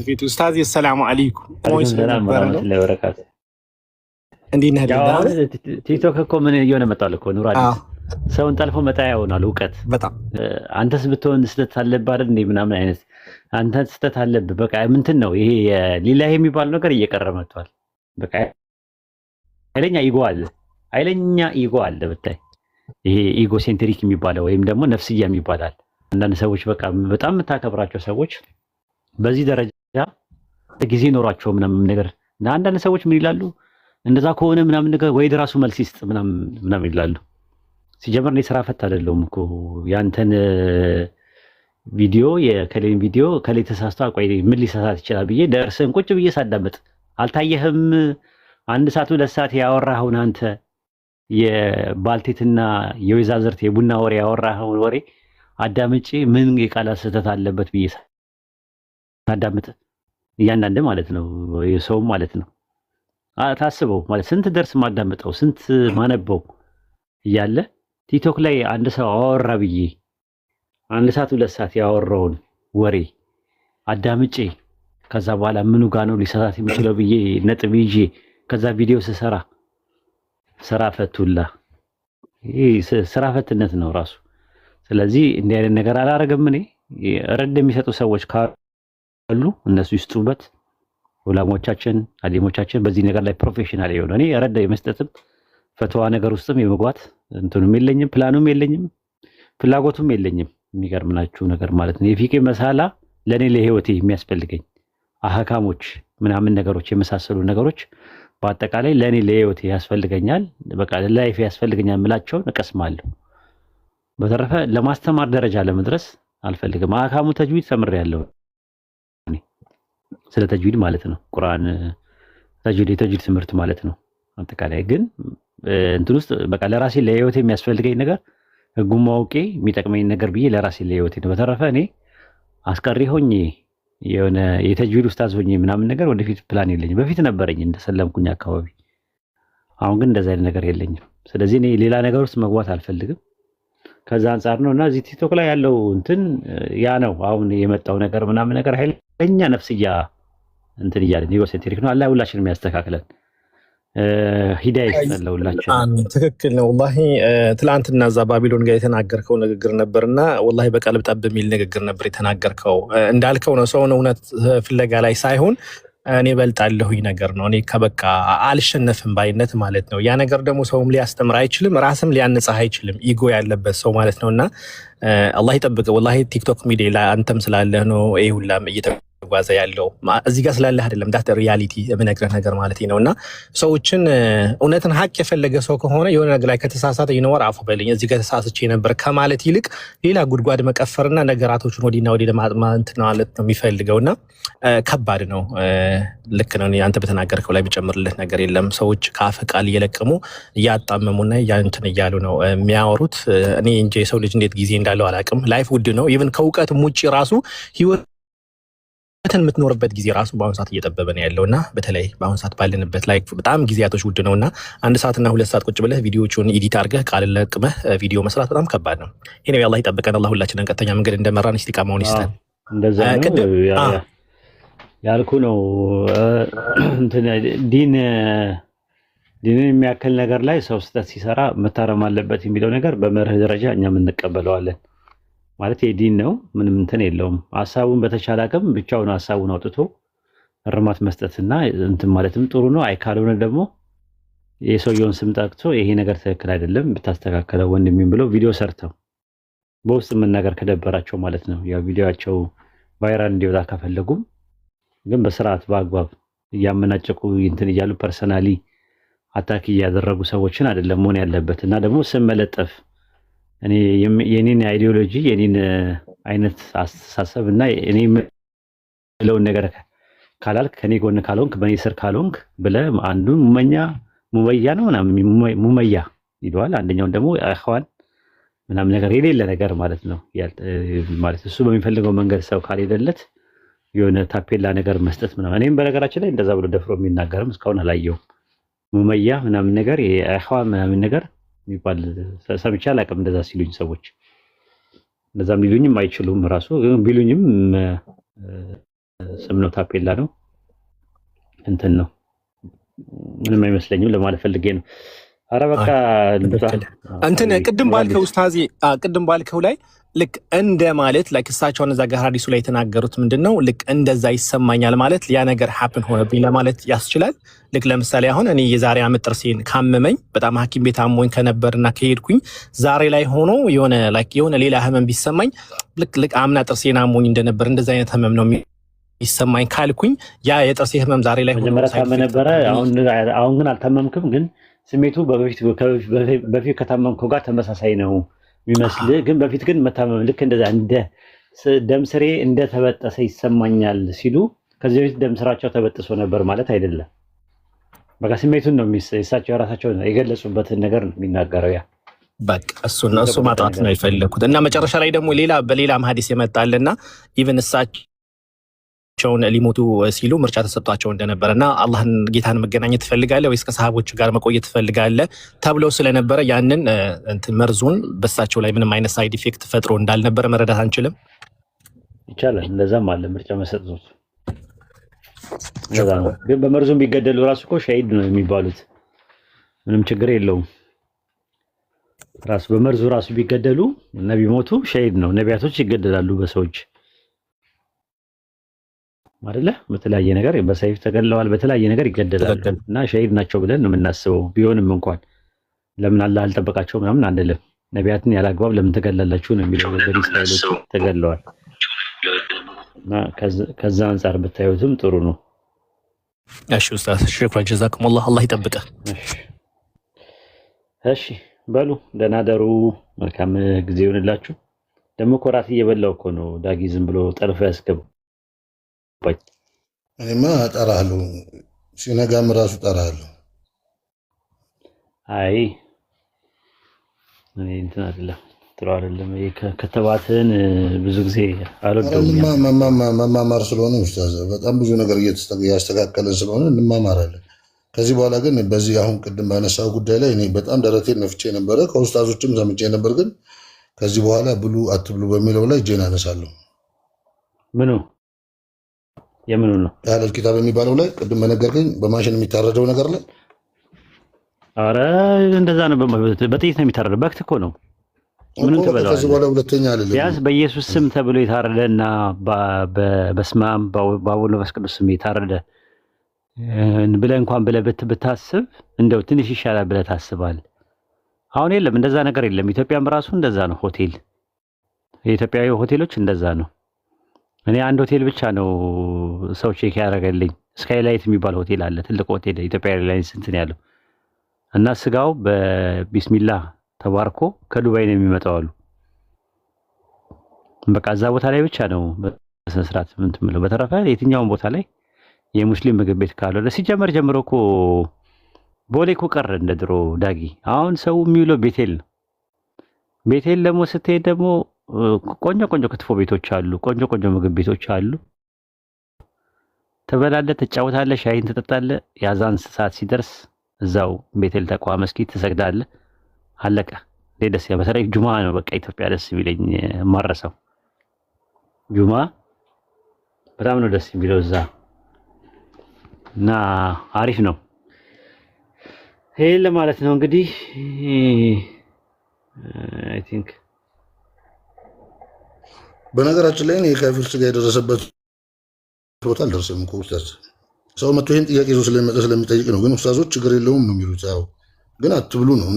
በፊት ኡስታዝ ሰላም አለይኩም ሰላም ወራህመቱላሂ ወበረካቱ። እንዴት ነህ? ቲክቶክ እኮ ምን እየሆነ መጣል እኮ ኑር አዲስ ሰውን ጠልፎ መጣያ ሆኗል። እውቀት በጣም አንተስ ብትሆን ስህተት አለብህ አይደል እንዴ ምናምን አይነት አንተ ስህተት አለብህ በቃ ምንትን ነው ይሄ ሊላህ የሚባል ነገር እየቀረ መጥቷል። በቃ ኃይለኛ ኢጎ አለ ብታይ ይሄ ኢጎ ሴንትሪክ የሚባለው ወይም ደግሞ ነፍስያ የሚባላል። አንዳንድ ሰዎች በቃ በጣም የምታከብራቸው ሰዎች በዚህ ደረጃ ጊዜ ኖሯቸው ምናምን ነገር እና አንዳንድ ሰዎች ምን ይላሉ እንደዛ ከሆነ ምናምን ነገር ወይ ራሱ መልስ ይስጥ ምናምን ይላሉ። ሲጀመር እኔ ስራ ፈት አይደለሁም እኮ ያንተን ቪዲዮ የከሌን ቪዲዮ ከሌ ተሳስቶ ቆይ ምን ሊሳሳት ይችላል ብዬ ደርሰን ቁጭ ብዬ ሳዳመጥ አልታየህም? አንድ ሰዓት ሁለት ሰዓት ያወራኸውን አንተ የባልቴትና የወይዛዝርት የቡና ወሬ ያወራኸውን ወሬ አዳምጪ ምን የቃላት ስህተት አለበት ብዬ ሳዳምጥ እያንዳንድ ማለት ነው የሰው ማለት ነው ታስበው ማለት ስንት ደርስ ማዳምጠው ስንት ማነበው እያለ ቲክቶክ ላይ አንድ ሰው አወራ ብዬ አንድ ሰዓት ሁለት ሰዓት ያወራውን ወሬ አዳምጬ ከዛ በኋላ ምኑ ጋር ነው ሊሳሳት የሚችለው ብዬ ነጥብ ይዤ ከዛ ቪዲዮ ስሰራ ስራ ፈቱላ ይሄ ስራ ፈትነት ነው ራሱ። ስለዚህ እንዲህ አይነት ነገር አላረገም። እኔ ረድ የሚሰጡ ሰዎች ካሉ እነሱ ይስጡበት። ዑለሞቻችን አሊሞቻችን በዚህ ነገር ላይ ፕሮፌሽናል የሆነ እኔ ረዳ የመስጠትም ፈተዋ ነገር ውስጥም የመግባት እንትኑም የለኝም ፕላኑም የለኝም ፍላጎቱም የለኝም። የሚገርምናችሁ ነገር ማለት ነው የፊቄ መሳላ ለኔ ለህይወቴ የሚያስፈልገኝ አህካሞች ምናምን ነገሮች የመሳሰሉ ነገሮች በአጠቃላይ ለኔ ለህይወቴ ያስፈልገኛል። በቃ ለላይፍ ያስፈልገኛል የምላቸውን እቀስማለሁ። በተረፈ ለማስተማር ደረጃ ለመድረስ አልፈልግም። አህካሙ ተጅዊድ ተምሬያለሁ እኔ ስለ ተጅዊድ ማለት ነው ቁርአን የተጅዊድ ትምህርት ማለት ነው። አጠቃላይ ግን እንትን ውስጥ በቃ ለራሴ ለህይወቴ የሚያስፈልገኝ ነገር ህጉን ማውቄ የሚጠቅመኝ ነገር ብዬ ለራሴ ለህይወቴ ነው። በተረፈ እኔ አስቀሪ ሆኜ የሆነ የተጅዊድ ኡስታዝ ሆኜ ምናምን ነገር ወደፊት ፕላን የለኝም። በፊት ነበረኝ እንደሰለምኩኝ አካባቢ፣ አሁን ግን እንደዛ አይነት ነገር የለኝም። ስለዚህ እኔ ሌላ ነገር ውስጥ መግባት አልፈልግም። ከዛ አንጻር ነው እና እዚህ ቲክቶክ ላይ ያለው እንትን ያ ነው አሁን የመጣው ነገር ምናምን ነገር ኃይለኛ ነፍስያ እንትን እያለን ኢጎሴንትሪክ ነው። አላህ ሁላችንም ያስተካክለን። ሂዳያ ይስጠለውላችሁ። ትክክል ነው ወላሂ። ትላንትና እዛ ባቢሎን ጋር የተናገርከው ንግግር ነበርና ወላሂ በቀልብ ጠብ የሚል ንግግር ነበር የተናገርከው። እንዳልከው ነው ሰውን እውነት ፍለጋ ላይ ሳይሆን እኔ በልጣለሁኝ ነገር ነው። እኔ ከበቃ አልሸነፍም ባይነት ማለት ነው። ያ ነገር ደግሞ ሰውም ሊያስተምር አይችልም፣ ራስም ሊያነጻህ አይችልም። ኢጎ ያለበት ሰው ማለት ነውና አላህ ይጠብቅ። ወላሂ ቲክቶክ ሚዲያ ላይ አንተም ስላለህ ነው ይሄ ሁላም ጓዛ ያለው እዚህ ጋር ስላለህ አይደለም። ዳት ሪያሊቲ የምነግርህ ነገር ማለት ነውና ሰዎችን እውነትን ሀቅ የፈለገ ሰው ከሆነ የሆነ ነገር ላይ ከተሳሳተ ይኖር አፉ በልኝ እዚህ ጋር ተሳስቼ ነበር ከማለት ይልቅ ሌላ ጉድጓድ መቀፈርና ነገራቶችን ወዲና ወዲ ለማጥማት ማለት ነው የሚፈልገውና ከባድ ነው። ልክ ነው። አንተ በተናገርከው ላይ ብጨምርልህ ነገር የለም። ሰዎች ከአፍ ቃል እየለቀሙ እያጣመሙና ያንተን እያሉ ነው የሚያወሩት። እኔ እንጂ የሰው ልጅ እንዴት ጊዜ እንዳለው አላውቅም። ላይፍ ውድ ነው። ኢቭን ከእውቀትም ውጪ ራሱ ህይወት የምትኖርበት ጊዜ ራሱ በአሁኑ ሰዓት እየጠበበ ነው ያለውና በተለይ በአሁኑ ሰዓት ባለንበት ላይ በጣም ጊዜያቶች ውድ ነውና አንድ ሰዓትና ሁለት ሰዓት ቁጭ ብለህ ቪዲዮዎቹን ኤዲት አድርገህ ቃል ለቅመህ ቪዲዮ መስራት በጣም ከባድ ነው። ይሄ ነው አላህ ይጠብቀን። አላህ ሁላችንን ቀጥተኛ መንገድ እንደመራን ኢስቲቃማውን ይስጠን። እንደዛ ነው ያልኩ ነው። እንትን ዲንን የሚያክል ነገር ላይ ሰው ስህተት ሲሰራ መታረም አለበት የሚለው ነገር በመርህ ደረጃ እኛም እንቀበለዋለን። ማለት የዲን ነው ምንም እንትን የለውም። ሐሳቡን በተቻለ አቅም ብቻውን ሐሳቡን አውጥቶ እርማት መስጠትና እንትን ማለትም ጥሩ ነው። አይ ካልሆነ ደግሞ የሰውየውን ስም ጠቅሶ ይሄ ነገር ትክክል አይደለም ብታስተካከለው ወንድሜም ብለው ቪዲዮ ሰርተው በውስጥ መናገር ከደበራቸው ማለት ነው። ያው ቪዲዮአቸው ቫይራል እንዲወጣ ከፈለጉም ግን በስርዓት በአግባብ እያመናጨቁ እንትን እያሉ ፐርሰናሊ አታክ እያደረጉ ሰዎችን አይደለም መሆን ያለበት እና ደግሞ ስም መለጠፍ እኔ የኔን አይዲዮሎጂ የኔን አይነት አስተሳሰብ እና እኔ የምለውን ነገር ካላልክ ከኔ ጎን ካልሆንክ በኔ ስር ካልሆንክ ብለህ አንዱን ሙመያ ነው ምናምን ሙመያ ይለዋል። አንደኛውን ደግሞ አኽዋን ምናምን ነገር የሌለ ነገር ማለት ነው ማለት እሱ በሚፈልገው መንገድ ሰው ካልሄደለት የሆነ ታፔላ ነገር መስጠት ምናምን። እኔም በነገራችን ላይ እንደዛ ብሎ ደፍሮ የሚናገርም እስካሁን አላየሁም። ሙመያ ምናምን ነገር የአኽዋን ምናምን ነገር የሚባል ሰምቼ አላውቅም። እንደዛ ሲሉኝ ሰዎች እንደዛም ሊሉኝም አይችሉም። ራሱ ቢሉኝም ስም ነው፣ ታፔላ ነው፣ እንትን ነው። ምንም አይመስለኝም ለማለት ፈልጌ ነው። አረ በቃ እንትን ቅድም ባልከው ኡስታዚ ቅድም ባልከው ላይ ልክ እንደ ማለት ላይክ እሳቸውን እዛ ጋር ሐዲሱ ላይ የተናገሩት ምንድነው ልክ እንደዛ ይሰማኛል ማለት ያ ነገር ሀፕን ሆነብኝ ለማለት ያስችላል። ልክ ለምሳሌ አሁን እኔ የዛሬ ዓመት ጥርሴን ካመመኝ በጣም ሐኪም ቤት አሞኝ ከነበርና ከሄድኩኝ ዛሬ ላይ ሆኖ የሆነ ሌላ ህመም ቢሰማኝ ልክ አምና ጥርሴን አሞኝ እንደነበር እንደዛ አይነት ህመም ነው ይሰማኝ ካልኩኝ ያ የጥርሴ ህመም ዛሬ ላይ ሆኖ መጀመሪያ ታመ ነበረ። አሁን ግን አልታመምክም፣ ግን ስሜቱ በፊት ከታመምከው ጋር ተመሳሳይ ነው የሚመስል፣ ግን በፊት ግን መታመም ልክ እንደዛ እንደ ደም ስሬ እንደተበጠሰ ይሰማኛል ሲሉ ከዚህ በፊት ደም ስራቸው ተበጥሶ ነበር ማለት አይደለም። በቃ ስሜቱን ነው እሳቸው የራሳቸው የገለጹበትን ነገር ነው የሚናገረው። ያ በቃ እሱ ማጥራት ነው የፈለኩት። እና መጨረሻ ላይ ደግሞ በሌላም ሐዲስ የመጣልና ኢቭን እሳቸውን ሊሞቱ ሲሉ ምርጫ ተሰጥቷቸው እንደነበረ እና አላህን ጌታን መገናኘት ትፈልጋለህ ወይስ ከሰሃቦች ጋር መቆየት ትፈልጋለህ ተብለው ስለነበረ ያንን መርዙን በሳቸው ላይ ምንም አይነት ሳይድ ኢፌክት ፈጥሮ እንዳልነበረ መረዳት አንችልም። ይቻላል፣ እንደዛም አለ ምርጫ መሰጠቱ። ግን በመርዙ ቢገደሉ ራሱ እኮ ሸሂድ ነው የሚባሉት፣ ምንም ችግር የለውም። ራሱ በመርዙ ራሱ ቢገደሉ ነቢ ሞቱ ሸሂድ ነው። ነቢያቶች ይገደላሉ በሰዎች አይደለ? በተለያየ ነገር በሰይፍ ተገለዋል፣ በተለያየ ነገር ይገደላሉ እና ሸሂድ ናቸው ብለን ነው የምናስበው። ቢሆንም እንኳን ለምን አላህ አልጠበቃቸው ምናምን አንልም። ነቢያትን ያላግባብ ለምን ተገላላችሁ ነው የሚለው። በኒ እስራኤሎች ተገለዋል እና ከዛ አንጻር ብታዩትም ጥሩ ነው። እሺ ኡስታዝ ሽክራን ጀዛኩሙላህ፣ አላህ ይጠብቀህ። እሺ በሉ ደህና ደሩ፣ መልካም ጊዜ ይሁንላችሁ። ደግሞ እኮ እራት እየበላሁ እኮ ነው ዳጊ ዝም ብሎ ጠልፎ ያስገባ። እኔማ እጠራለሁ፣ ሲነጋም እራሱ እጠራለሁ። አይ እኔ እንትን አይደለም ጥሩ አይደለም። ከተባትን ብዙ ጊዜ አልወደውም። መማማር ስለሆነ ኡስታዝ በጣም ብዙ ነገር እያስተካከለን ስለሆነ እንማማራለን። ከዚህ በኋላ ግን በዚህ አሁን ቅድም ባነሳው ጉዳይ ላይ እኔ በጣም ደረቴን ነፍቼ ነበረ፣ ከኡስታዞችም ሰምቼ ነበር። ግን ከዚህ በኋላ ብሉ አትብሉ በሚለው ላይ እጄን አነሳለሁ። ምኑ የምኑ ነው? ያለል ኪታብ የሚባለው ላይ ቅድም በነገርከኝ በማሽን የሚታረደው ነገር ላይ። አረ እንደዛ ነው፣ በጥይት ነው የሚታረደው። በክት እኮ ነው። ምንም ተበላው። ከዚህ በኋላ ሁለተኛ አይደለም። ቢያንስ በኢየሱስ ስም ተብሎ የታረደና በስመ አብ በወልድ በመንፈስ ቅዱስ ስም የታረደ ብለህ እንኳን ብታስብ እንደው ትንሽ ይሻላል ብለህ ታስባለህ። አሁን የለም እንደዛ ነገር የለም። ኢትዮጵያም ራሱ እንደዛ ነው። ሆቴል የኢትዮጵያዊ ሆቴሎች እንደዛ ነው። እኔ አንድ ሆቴል ብቻ ነው ሰው ቼክ ያደረገልኝ። ስካይላይት የሚባል ሆቴል አለ፣ ትልቅ ሆቴል ኢትዮጵያ ኤርላይንስ እንትን ያለው እና ስጋው በቢስሚላህ ተባርኮ ከዱባይ ነው የሚመጣው አሉ። በቃ እዛ ቦታ ላይ ብቻ ነው በስነ ስርዓት ምን ትምለው። በተረፈ የትኛውን ቦታ ላይ የሙስሊም ምግብ ቤት ካልሆነ ሲጀመር ጀምሮ እኮ ቦሌ እኮ ቀረ እንደ ድሮ ዳጊ። አሁን ሰው የሚውለው ቤቴል ነው። ቤቴል ደግሞ ስትሄድ ደግሞ ቆንጆ ቆንጆ ክትፎ ቤቶች አሉ፣ ቆንጆ ቆንጆ ምግብ ቤቶች አሉ። ትበላለህ፣ ትጫወታለህ፣ ሻይን ትጠጣለህ። የአዛን ሰዓት ሲደርስ እዛው ቤቴል ተቋም መስጊድ ትሰግዳለህ። አለቀ። ደስ ያ በተለይ ጁማ ነው በቃ ኢትዮጵያ ደስ የሚለኝ ማረሰው ጁማ በጣም ነው ደስ የሚለው እዛ እና አሪፍ ነው። ይሄ ለማለት ነው እንግዲህ አይ ቲንክ በነገራችን ላይ የካፊር ስጋ የደረሰበት ቦታ አልደረሰም እኮ ኡስታዝ። ሰው መጥቶ ይሄን ጥያቄ ይዞ ስለሚመጣ ስለሚጠይቅ ነው። ግን ኡስታዞች ችግር የለውም ነው የሚሉት። ያው ግን አትብሉ ነው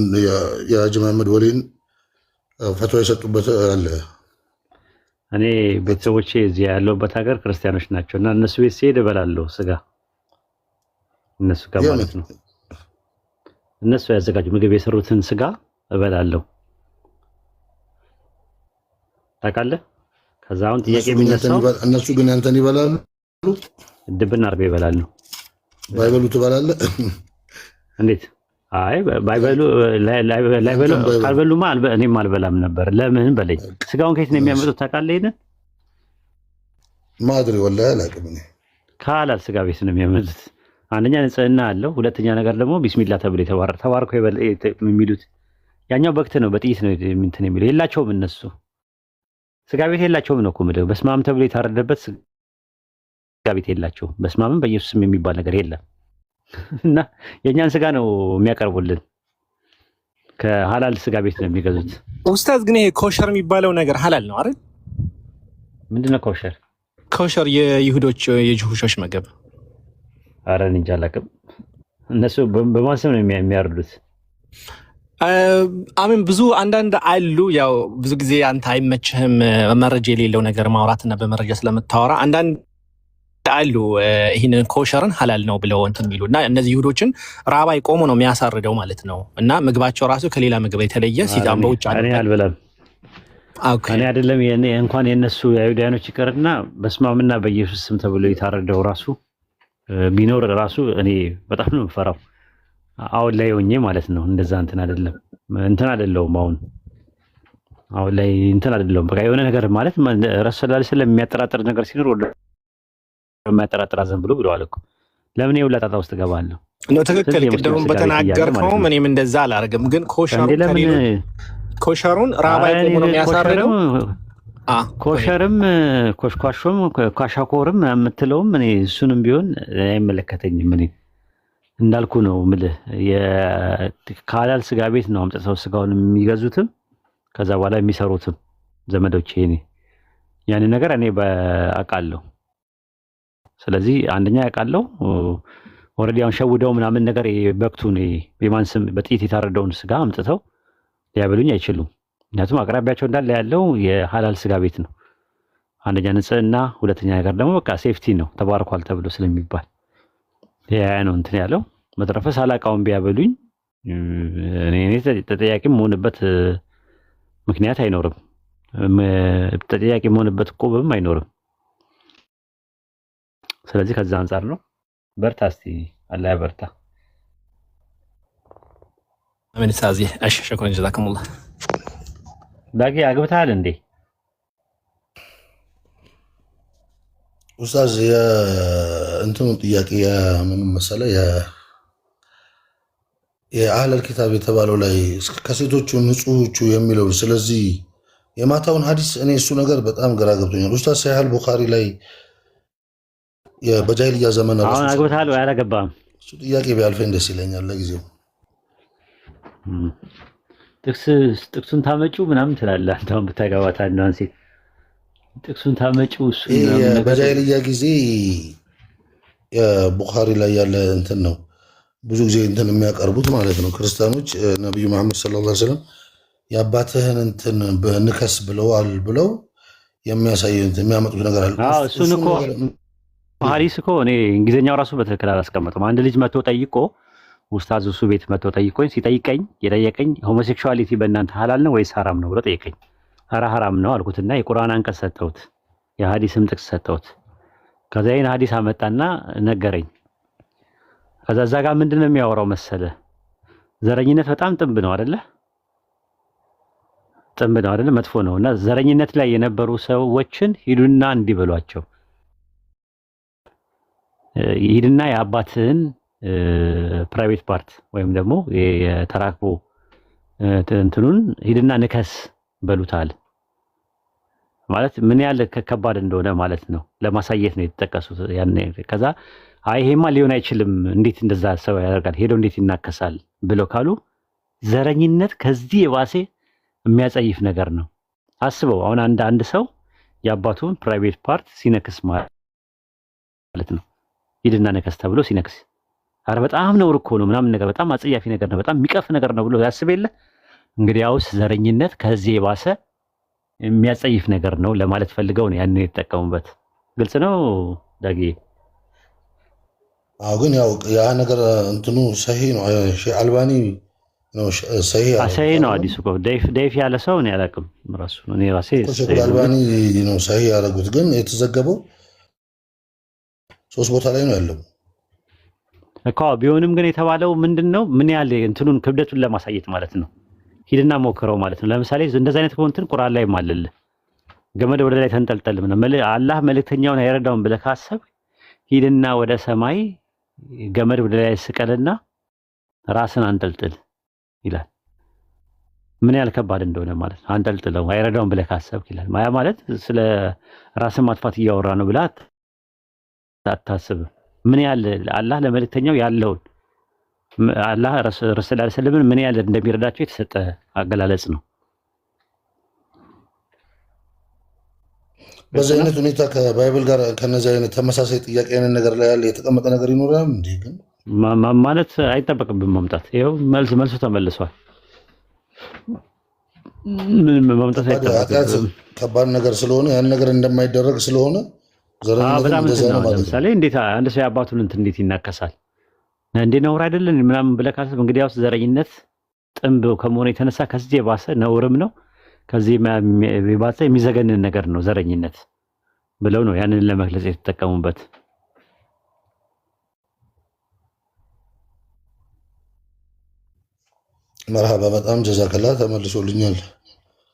የሀጂ መሐመድ ወሌን ፈትዋ የሰጡበት አለ። እኔ ቤተሰቦቼ እዚህ ያለውበት ሀገር ክርስቲያኖች ናቸው እና እነሱ ቤት ሲሄድ እበላለሁ ስጋ፣ እነሱ ጋር ማለት ነው። እነሱ ያዘጋጁ ምግብ የሰሩትን ስጋ እበላለሁ ታውቃለህ። ከዛ አሁን ጥያቄ የሚነሳው እነሱ ግን ያንተን ይበላሉ፣ ድብና አርቤ ይበላሉ። ባይበሉ ትበላለህ እንዴት? አይ ባይበሉ ላይበሉ ካልበሉማ እኔም አልበላም ነበር። ለምን በለኝ። ስጋውን ከየት ነው የሚያመጡት ታውቃለህ? ይሄንን ማድሪ ወላሂ አላውቅም። እኔ ከሀላል ስጋ ቤት ነው የሚያመጡት። አንደኛ ንጽህና አለው፣ ሁለተኛ ነገር ደግሞ ቢስሚላህ ተብሎ ተባርኮ የሚሉት ያኛው በክት ነው፣ በጥይት ነው እንትን የሚለው። የላቸውም እነሱ ስጋ ቤት የላቸውም ነው እኮ የምልህ። በስመ አብ ተብሎ የታረደበት ቤት የላቸውም። በስመ አብም በኢየሱስም የሚባል ነገር የለም። እና የእኛን ስጋ ነው የሚያቀርቡልን። ከሀላል ስጋ ቤት ነው የሚገዙት። ኡስታዝ ግን ይሄ ኮሸር የሚባለው ነገር ሀላል ነው አይደል? ምንድነው ኮሸር? ኮሸር የይሁዶች የጅሁሾች ምግብ። ኧረ እኔ እንጃ አላውቅም። እነሱ በማን ስም ነው የሚያርዱት? አሜን። ብዙ አንዳንድ አሉ። ያው ብዙ ጊዜ አንተ አይመችህም መረጃ የሌለው ነገር ማውራትና በመረጃ ስለምታወራ አንዳንድ አሉ ይህንን ኮሸርን ሀላል ነው ብለው እንትን የሚሉ እና እነዚህ ይሁዶችን ራባይ ቆሞ ነው የሚያሳርደው ማለት ነው። እና ምግባቸው ራሱ ከሌላ ምግብ የተለየ ሲዳም በውጭ እኔ አልበላም። እኔ አይደለም እንኳን የነሱ የአይሁዳኖች ይቀርና በስመ አብና በኢየሱስ ስም ተብሎ የታረደው ራሱ ቢኖር ራሱ እኔ በጣም ነው የምፈራው። አሁን ላይ ሆኜ ማለት ነው። እንደዛ እንትን አይደለሁም። አሁን ላይ እንትን አይደለሁም። በቃ የሆነ ነገር ማለት ረሱላህ ስለሚያጠራጥር ነገር ሲኖር የማያጠራጥር ዘን ብሎ ብለዋል እኮ። ለምን የሁላ ጣጣ ውስጥ እገባለሁ? ነው ትክክል። ቅድም በተናገርከው እኔም እንደዛ አላደርግም። ግን ኮሸሩን ራባይ ቆሞ ነው የሚያሳርደው። ኮሸርም ኮሽኳሾም ኳሻኮርም የምትለውም እኔ እሱንም ቢሆን አይመለከተኝም። እኔ እንዳልኩ ነው የምልህ ከሀላል ስጋ ቤት ነው አምጥተው ስጋውን የሚገዙትም ከዛ በኋላ የሚሰሩትም ዘመዶቼ። እኔ ያንን ነገር እኔ አውቃለሁ። ስለዚህ አንደኛ ያውቃለሁ። ኦልሬዲ አሁን ሸውደው ምናምን ነገር በክቱን የማን ስም በጥይት የታረደውን ስጋ አምጥተው ሊያበሉኝ አይችሉም። ምክንያቱም አቅራቢያቸው እንዳለ ያለው የሀላል ስጋ ቤት ነው። አንደኛ ንጽህና፣ ሁለተኛ ነገር ደግሞ በቃ ሴፍቲ ነው ተባርኳል ተብሎ ስለሚባል ያ ነው እንትን ያለው። በተረፈ ሳላውቃውን ቢያበሉኝ እኔ ተጠያቂም መሆንበት ምክንያት አይኖርም። ተጠያቂ መሆንበት ቆብም አይኖርም። ስለዚህ ከዛ አንፃር ነው። በርታ እስቲ አላህ ያበርታ። አሜን። ሳዚ እሺ፣ ሸኩራን ጀዛከሙላህ። ዳጊ አግብተሃል እንዴ? ኡስታዝ የእንትኑ ጥያቄ ምን መሰለህ የአህለል ኪታብ የተባለው ላይ ከሴቶቹ ንጹሖቹ የሚለው ስለዚህ የማታውን ሐዲስ እኔ እሱ ነገር በጣም ግራ ገብቶኛል ኡስታዝ። ሳሂህ ቡኻሪ ላይ በጃሂልያ ዘመን አሁን አግብተሃል ወይ አላገባህም? እሱ ጥያቄ ቢያልፈኝ ደስ ይለኛል። ለጊዜው ጥቅሱን ታመጪው ምናምን ትላለህ አንተ። አሁን ብታገባት አንዷን ሴት ጥቅሱን ታመጪው እሱ በጃሂልያ ጊዜ የቡኻሪ ላይ ያለ እንትን ነው ብዙ ጊዜ እንትን የሚያቀርቡት ማለት ነው። ክርስቲያኖች ነብዩ መሐመድ ሰለላሁ ዐለይሂ ወሰለም የአባትህን እንትን ንከስ ብለዋል ብለው የሚያመጡት ነገር አለ። እሱን እኮ ሐዲስ እኮ እኔ እንግሊዝኛው ራሱ በትክክል አላስቀመጠም። አንድ ልጅ መጥቶ ጠይቆ ኡስታዝ እሱ ቤት መጥቶ ጠይቆኝ ሲጠይቀኝ የጠየቀኝ ሆሞሴክሹዋሊቲ በእናንተ ሐላል ነው ወይስ ሐራም ነው ብሎ ጠየቀኝ። ኧረ ሐራም ነው አልኩትና የቁርአን አንቀጽ ሰጠሁት፣ የሐዲስም ጥቅስ ሰጠሁት። ከዛ ይሄን ሐዲስ አመጣና ነገረኝ። ከዛ እዛ ጋር ምንድነው የሚያወራው መሰለ? ዘረኝነት በጣም ጥንብ ነው አይደለ? ጥንብ ነው አይደለ? መጥፎ ነው። እና ዘረኝነት ላይ የነበሩ ሰዎችን ሂዱና እንዲበሏቸው ሂድና የአባትህን ፕራይቬት ፓርት ወይም ደግሞ የተራክቦ እንትኑን ሂድና ንከስ በሉታል ማለት ምን ያህል ከባድ እንደሆነ ማለት ነው። ለማሳየት ነው የተጠቀሱት። ያን ከዛ አይ ይሄማ ሊሆን አይችልም፣ እንዴት እንደዛ ሰው ያደርጋል፣ ሄዶ እንዴት ይናከሳል ብለው ካሉ ዘረኝነት ከዚህ የባሰ የሚያጸይፍ ነገር ነው። አስበው አሁን አንድ ሰው የአባቱን ፕራይቬት ፓርት ሲነክስ ማለት ነው። ሂድና ነከስ ተብሎ ሲነክስ አረ በጣም ነውር እኮ ነው ምናምን ነገር በጣም አጸያፊ ነገር ነው፣ በጣም የሚቀፍ ነገር ነው ብሎ ያስብ የለ። እንግዲያውስ ዘረኝነት ከዚህ የባሰ የሚያጸይፍ ነገር ነው ለማለት ፈልገው ነው ያን የተጠቀሙበት። ግልጽ ነው ዳጊ? አዎ። ግን ያው ያ ነገር እንትኑ ሰሂህ ነው። ሼህ አልባኒ ነው ሰሂህ ነው። አዲሱ እኮ ዳይፍ ያለ ሰው ነው ያላቅም ራሱ እኔ ራሴ ሼህ አልባኒ ነው ሰሂህ ያደረጉት። ግን የተዘገበው 3 ቦታ ላይ ነው ያለው እኮ። ቢሆንም ግን የተባለው ምንድነው ምን ያህል እንትኑን ክብደቱን ለማሳየት ማለት ነው። ሂድና ሞክረው ማለት ነው። ለምሳሌ እንደዛ አይነት ኮንተንት ቁርአን ላይ ማለለ ገመድ ወደ ላይ ተንጠልጠል ምን አላህ መልእክተኛውን አይረዳውም ብለህ ካሰብ ሂድና ወደ ሰማይ ገመድ ወደ ላይ ስቀልና ራስን አንጠልጥል ይላል። ምን ያህል ከባድ እንደሆነ ማለት ነው። አንጠልጥለው አይረዳውም ብለህ ካሰብ ይላል። ማያ ማለት ስለ ራስን ማጥፋት እያወራ ነው ብላት አታስብም። ምን ያህል አላህ ለመልእክተኛው ያለውን አላህ ረሱል ሰለላሁ ዐለይሂ ወሰለም ምን ያህል እንደሚረዳቸው የተሰጠ አገላለጽ ነው። በዚህ አይነት ሁኔታ ከባይብል ጋር ከነዚህ አይነት ተመሳሳይ ጥያቄ አይነት ነገር ላይ ያለ የተቀመጠ ነገር ይኖራል እንዴ? ግን ማለት አይጠበቅብን ማምጣት። ይኸው መልሱ ተመልሷል። ምን ማምጣት አይጠበቅብን። ከባድ ነገር ስለሆነ ያን ነገር እንደማይደረግ ስለሆነ ዘረኝነት እንደዛ ነው ማለት ነው። ለምሳሌ እንዴት አንድ ሰው የአባቱን እንትን እንዴት ይናከሳል? እንዴ ነውር አይደለም ምናምን ብለህ ካሰብክ እንግዲያውስ ዘረኝነት ጥንብ ከመሆኑ የተነሳ ከዚህ የባሰ ነውርም ነው። ከዚህ የባሰ የሚዘገንን ነገር ነው ዘረኝነት ብለው ነው ያንን ለመግለጽ የተጠቀሙበት። መርሃባ በጣም ጀዛከላ ተመልሶልኛል።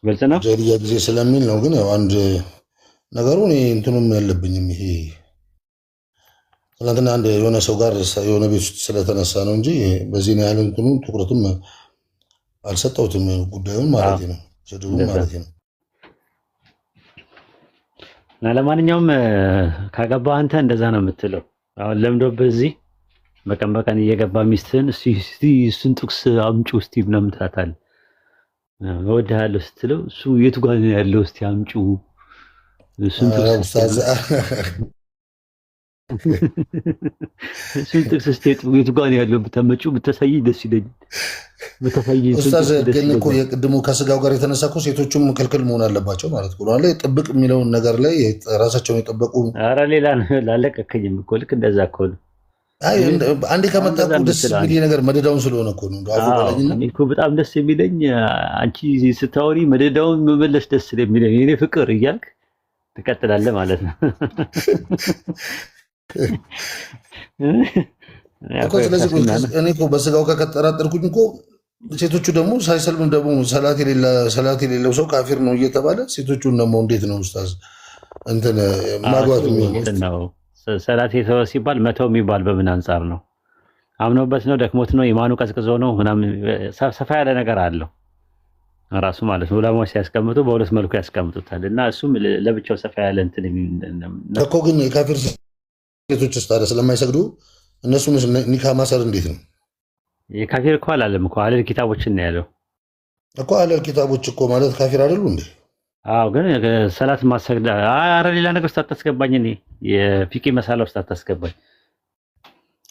ግልጽ ነው ጀሊያ ጊዜ ስለሚል ነው። ግን ያው አንድ ነገሩ እኔ እንትኑም ያለብኝም ይሄ ትናንትና አንድ የሆነ ሰው ጋር የሆነ ቤት ውስጥ ስለተነሳ ነው እንጂ በዚህ ያህል እንትኑ ትኩረትም አልሰጠሁትም ጉዳዩን ማለት ነው። ስድቡን ማለት ነው። ለማንኛውም ካገባህ አንተ እንደዛ ነው የምትለው። አሁን ለምዶብህ እዚህ በቀን በቀን እየገባ ሚስትህን እስቲ እሱን ጥቅስ አምጪ እስቲ ምናምን ትላታለህ። እወድሃለሁ ስትለው እሱ የቱ ጋር ነው ያለው እስቲ አምጪው እሱን ጥቅስ የቱ ጋር ነው ያለው ብታመጪው ብታሳይኝ ደስ ይለኛል። ኡስታዝ ግን እኮ የቅድሙ ከስጋው ጋር የተነሳ እኮ ሴቶቹም ክልክል መሆን አለባቸው ማለት ነው። አለ ጥብቅ የሚለውን ነገር ላይ ራሳቸውን የጠበቁ ኧረ ሌላ ላለቀከኝም እኮ ልክ እንደዛ እኮ ነው። አይ አንዴ ከመጣ እኮ ደስ የሚል ነገር መደዳውን ስለሆነ እኮ ነው። እኔ እኮ በጣም ደስ የሚለኝ አንቺ ስታወሪ መደዳውን መመለስ ደስ የሚለኝ የኔ ፍቅር እያልክ ትቀጥላለህ ማለት ነው እኮ። ስለዚህ እኔ እኮ በስጋው ከጠራጠርኩኝ እኮ ሴቶቹ ደግሞ ሳይሰልም ደግሞ ሰላት የሌለው ሰው ካፊር ነው እየተባለ ሴቶቹን ደግሞ እንዴት ነው ኡስታዝ እንትን ማግባት ነው? ሰላት የተወ ሲባል መተው የሚባል በምን አንጻር ነው? አምኖበት ነው? ደክሞት ነው? ኢማኑ ቀዝቅዞ ነው? ምናምን ሰፋ ያለ ነገር አለው ራሱ ማለት ነው። ዑለማዎች ሲያስቀምጡ በሁለት መልኩ ያስቀምጡታል እና እሱም ለብቻው ሰፋ ያለ እንትን እኮ። ግን የካፊር ሴቶች ውስጥ ታዲያ ስለማይሰግዱ እነሱ ኒካ ማሰር እንዴት ነው? የካፊር እኮ አላለም እኮ አለል ኪታቦችን ነው ያለው እኮ። አለል ኪታቦች እኮ ማለት ካፊር አይደሉ እንዴ? አዎ፣ ግን ሰላት ማሰግድ ኧረ ሌላ ነገር ውስጥ አታስገባኝ። እኔ የፊቂ መሳላ ውስጥ አታስገባኝ።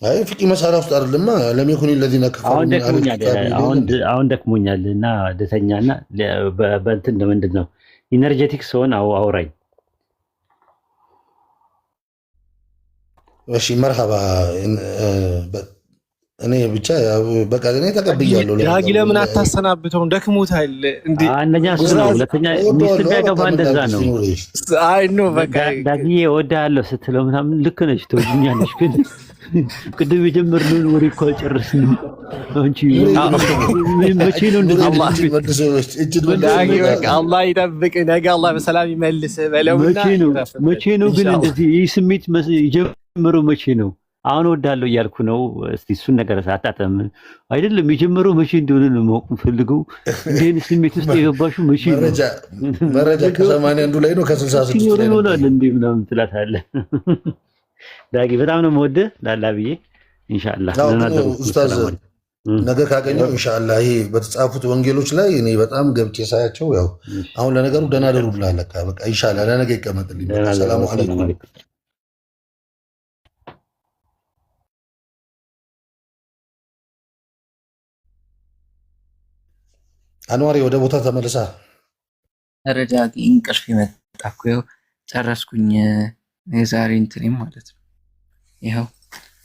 አይ ፊቂ መሳላ ውስጥ አይደለማ። ለሚኩን الذين كفروا አሁን ደክሞኛል እና ደተኛና በእንትን ምንድን ነው ኢነርጄቲክስ ሆን አውራኝ። እሺ መርሃባ። እኔ ብቻ በቃ እኔ ተቀብያለሁ። ዳጊ ለምን አታሰናብተውም? ደክሞታል እንዴ? አንደኛ እሱ ነው፣ ሁለተኛ ሚስት ቢያገባ እንደዛ ነው። አይ ኖ በቃ ዳጊዬ እወድሃለሁ ስትለው ምናምን ልክ ነች፣ ትወጂኛለሽ። ግን ቅድም የጀመርነውን ወሬ እኮ አልጨረስንም። አንቺ መቼ ነው ዳጊ? በቃ አላህ ይጠብቅ፣ ነገ አላህ በሰላም ይመልስ በለውና መቼ ነው ግን እንደዚህ ይህ ስሜት የጀመረው መቼ ነው? አሁን እወዳለሁ እያልኩ ነው። እስቲ እሱን ነገር አታጠም አይደለም የጀመረው መቼ እንደሆነ ነው ማወቅ ፈልገው። እንዴት ስሜት ውስጥ የገባሽው መቼ ነው? መረጃ ከ81 ላይ ነው ከ66 ላይ ነው እንዴ ምናምን ትላታለህ። ዳጊ በጣም ነው የምወደህ ላላ ብዬ ኢንሻአላህ ኡስታዝ ነገ ካገኘው ኢንሻአላህ ይሄ በተጻፉት ወንጌሎች ላይ እኔ በጣም ገብቼ ሳያቸው ያው አሁን ለነገሩ ደህና ደሩ ብላለካ በቃ ኢንሻአላህ ለነገ ይቀመጥልኝ። ሰላም አለይኩም። አንዋሪ ወደ ቦታ ተመልሳ ረጃቂ እንቅልፍ መጣ እኮ ይኸው ጨረስኩኝ። የዛሬ እንትኔም ማለት ነው ይኸው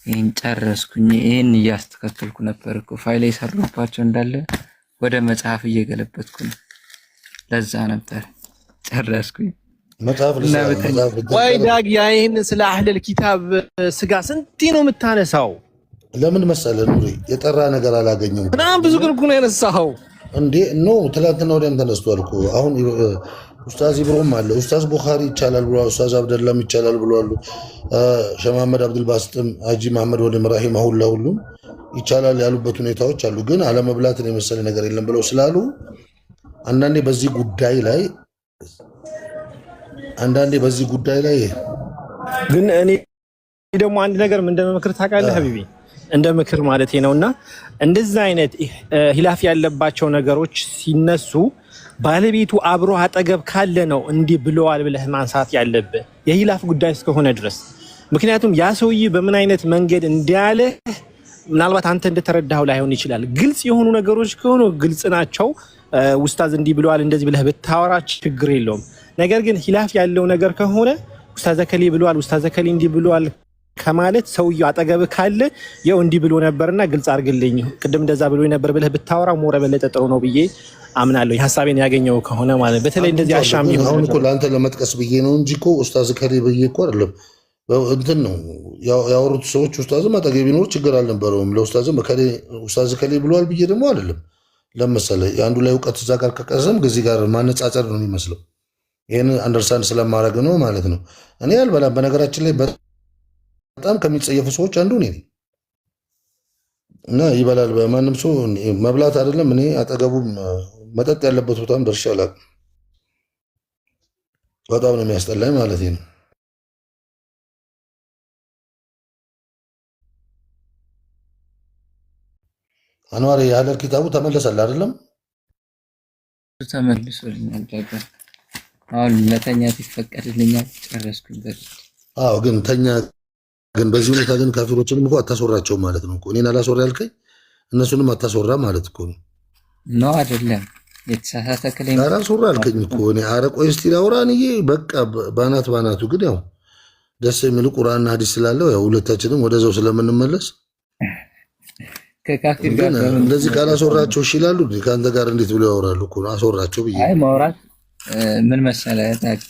ይህን ጨረስኩኝ። ይህን እያስተካከልኩ ነበር እኮ ፋይል የሰሩባቸው እንዳለ ወደ መጽሐፍ እየገለበትኩ ነው። ለዛ ነበር ጨረስኩኝ። ወይ ዳጊ ይህን ስለ አህለል ኪታብ ስጋ ስንቴ ነው የምታነሳው? ለምን መሰለህ ኑሪ የጠራ ነገር አላገኘም። በጣም ብዙ ግን እኮ ነው ያነሳኸው እንዴ ኖ ትላንትና ወዲያም ተነስቷል እኮ። አሁን ኡስታዝ ኢብሮም አለ፣ ኡስታዝ ቡኻሪ ይቻላል ብሏል፣ ኡስታዝ አብደላም ይቻላል ብሏል፣ ሸህ መሐመድ አብዱልባስጥም ሀጂ መሐመድ ወደ ኢብራሂም አሁላ ሁሉም ይቻላል ያሉበት ሁኔታዎች አሉ። ግን አለመብላትን የመሰለ ነገር የለም ብለው ስላሉ አንዳንዴ በዚህ ጉዳይ ላይ ግን እኔ ደግሞ አንድ ነገር ምን እንደምክር ታውቃለህ ሀቢቢ እንደ ምክር ማለት ነውና እንደዛ አይነት ሂላፍ ያለባቸው ነገሮች ሲነሱ ባለቤቱ አብሮ አጠገብ ካለ ነው እንዲህ ብለዋል ብለህ ማንሳት ያለብህ የሂላፍ ጉዳይ እስከሆነ ድረስ። ምክንያቱም ያ ሰውዬ በምን አይነት መንገድ እንዲያለ ምናልባት አንተ እንደተረዳኸው ላይሆን ይችላል። ግልጽ የሆኑ ነገሮች ከሆኑ ግልጽ ናቸው። ኡስታዝ እንዲህ ብለዋል እንደዚህ ብለህ ብታወራ ችግር የለውም። ነገር ግን ሂላፍ ያለው ነገር ከሆነ ኡስታዝ ከሊ ብለዋል ኡስታዝ ከሊ እንዲህ ብለዋል ከማለት ሰውዬው አጠገብ ካለ ያው እንዲህ ብሎ ነበርና ግልጽ አድርግልኝ ቅድም እንደዛ ብሎ ነበር ብለህ ብታወራ ሞረ በለጠ ጥሩ ነው ብዬ አምናለሁ። ሐሳቤን ያገኘው ከሆነ ማለት በተለይ እንደዚህ አሻሚ ሆነ አሁን እኮ ለአንተ ለመጥቀስ ብዬ ነው እንጂ እኮ ኡስታዝ ከሊ ብዬ እኮ አይደለም እንትን ነው ያወሩት ሰዎች። ኡስታዝም አጠገብ ቢኖር ችግር አልነበረውም። ለኡስታዝም ኡስታዝ ከሊ ብለዋል ብዬ ደግሞ አይደለም። ለምሳሌ የአንዱ ላይ እውቀት እዛ ጋር ከቀዘም ከዚህ ጋር ማነጻጸር ነው የሚመስለው። ይህን አንደርስታንድ ስለማድረግ ነው ማለት ነው። እኔ አልበላም። በነገራችን ላይ በጣም ከሚጸየፉ ሰዎች አንዱ እኔ ነኝ እና ይበላል በማንም ሰው መብላት አይደለም። እኔ አጠገቡም መጠጥ ያለበት ቦታም ደርሼ አላውቅም። በጣም ነው የሚያስጠላኝ ማለት ነው። አንዋር የሀለል ኪታቡ ተመለሰል አይደለም? ተመልሶልኛል። አሁን ለተኛት ይፈቀድልኛል። ጨረስኩበት። አዎ ግን ተኛ። ግን በዚህ ሁኔታ ግን ካፊሮችንም እኮ አታስወራቸው ማለት ነው። እኔን አላስወራ ያልከኝ እነሱንም አታስወራ ማለት እኮ ነው። ነው አይደለም? የተሳሳተ ክሌም አላስወራ ያልከኝ እኮ እኔ ኧረ ቆይ እስቲ ላውራንዬ። በቃ ባናቱ ግን ያው ደስ የሚል ቁርአንና ሐዲስ ስላለው ያው ሁለታችንም ወደዛው ስለምንመለስ ከካፊር ጋር እንደዚህ ካላስወራቸው እሺ ይላሉ። ከአንተ ጋር እንዴት ብለው ያወራሉ እኮ ነው። አስወራቸው ብዬ አይ ማውራት ምን መሰለህ ታውቂ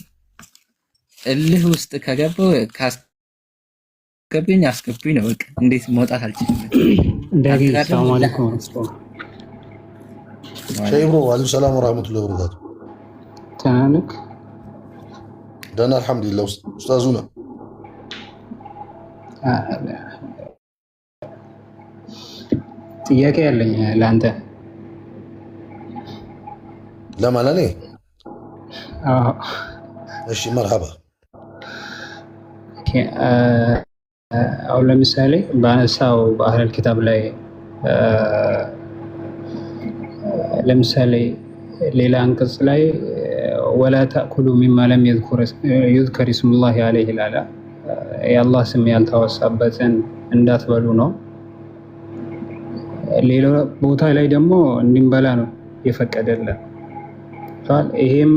እልህ ውስጥ ከገባው ካስገብኝ አስገብኝ ነው በቃ። እንዴት መውጣት አልችልም። እንዳገኝ ሰላም አለይኩም ሸይብሮ አለይኩም ሰላም ወራህመቱላሂ ወበረካቱ። ተናነክ ደህና አልሐምዱሊላህ። ኡስታዙ ነው ጥያቄ ያለኝ ለአንተ። ለማን? እኔ? አዎ። እሺ መርሐባ። አሁን ለምሳሌ በአነሳው በአህለል ኪታብ ላይ ለምሳሌ ሌላ አንቀጽ ላይ ወላ ተእኩሉ ሚማ ለም ዩዝከር ስሙላሂ ዐለይሂ ይላል። የአላህ ስም ያልተወሳበትን እንዳትበሉ ነው። ሌላ ቦታ ላይ ደግሞ እንድንበላ ነው የፈቀደልን። ይሄም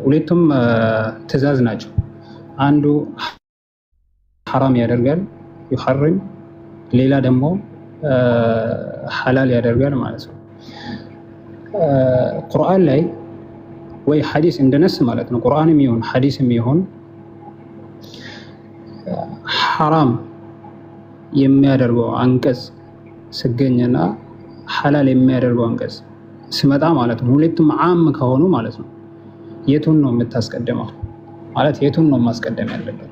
ሁለቱም ትእዛዝ ናቸው። አንዱ ሐራም ያደርጋል ይሐርም፣ ሌላ ደግሞ ሐላል ያደርጋል ማለት ነው። ቁርአን ላይ ወይ ሐዲስ እንደነስ ማለት ነው። ቁርአንም ይሁን ሐዲስም ይሁን ሐራም የሚያደርገው አንቀጽ ስገኝና ሐላል የሚያደርገው አንቀጽ ስመጣ ማለት ነው። ሁለቱም ዓም ከሆኑ ማለት ነው የቱን ነው የምታስቀድመው? ማለት የቱን ነው ማስቀደም ያለበት?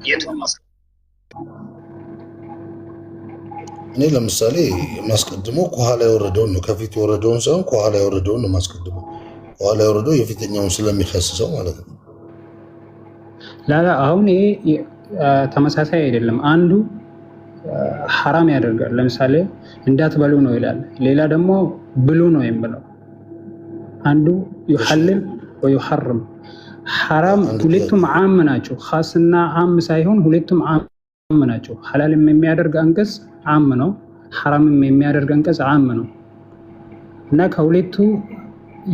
እኔ ለምሳሌ የማስቀድመው ከኋላ የወረደውን ነው። ከፊት የወረደውን ሳይሆን ከኋላ የወረደውን ነው ማስቀድመው። ከኋላ የወረደው የፊተኛውን ስለሚከስሰው ማለት ነው። ላላ አሁን ይሄ ተመሳሳይ አይደለም። አንዱ ሐራም ያደርጋል። ለምሳሌ እንዳትበሉ ነው ይላል። ሌላ ደግሞ ብሉ ነው የሚለው። አንዱ ይሐልል ወይሐርም ሐራም። ሁለቱም ዓም ናቸው። ኻስና ዓም ሳይሆን ሁለቱም ዓም ናቸው። ሐላልም የሚያደርግ አንቀጽ ዓም ነው፣ ሐራምም የሚያደርግ አንቀጽ ዓም ነው። እና ከሁለቱ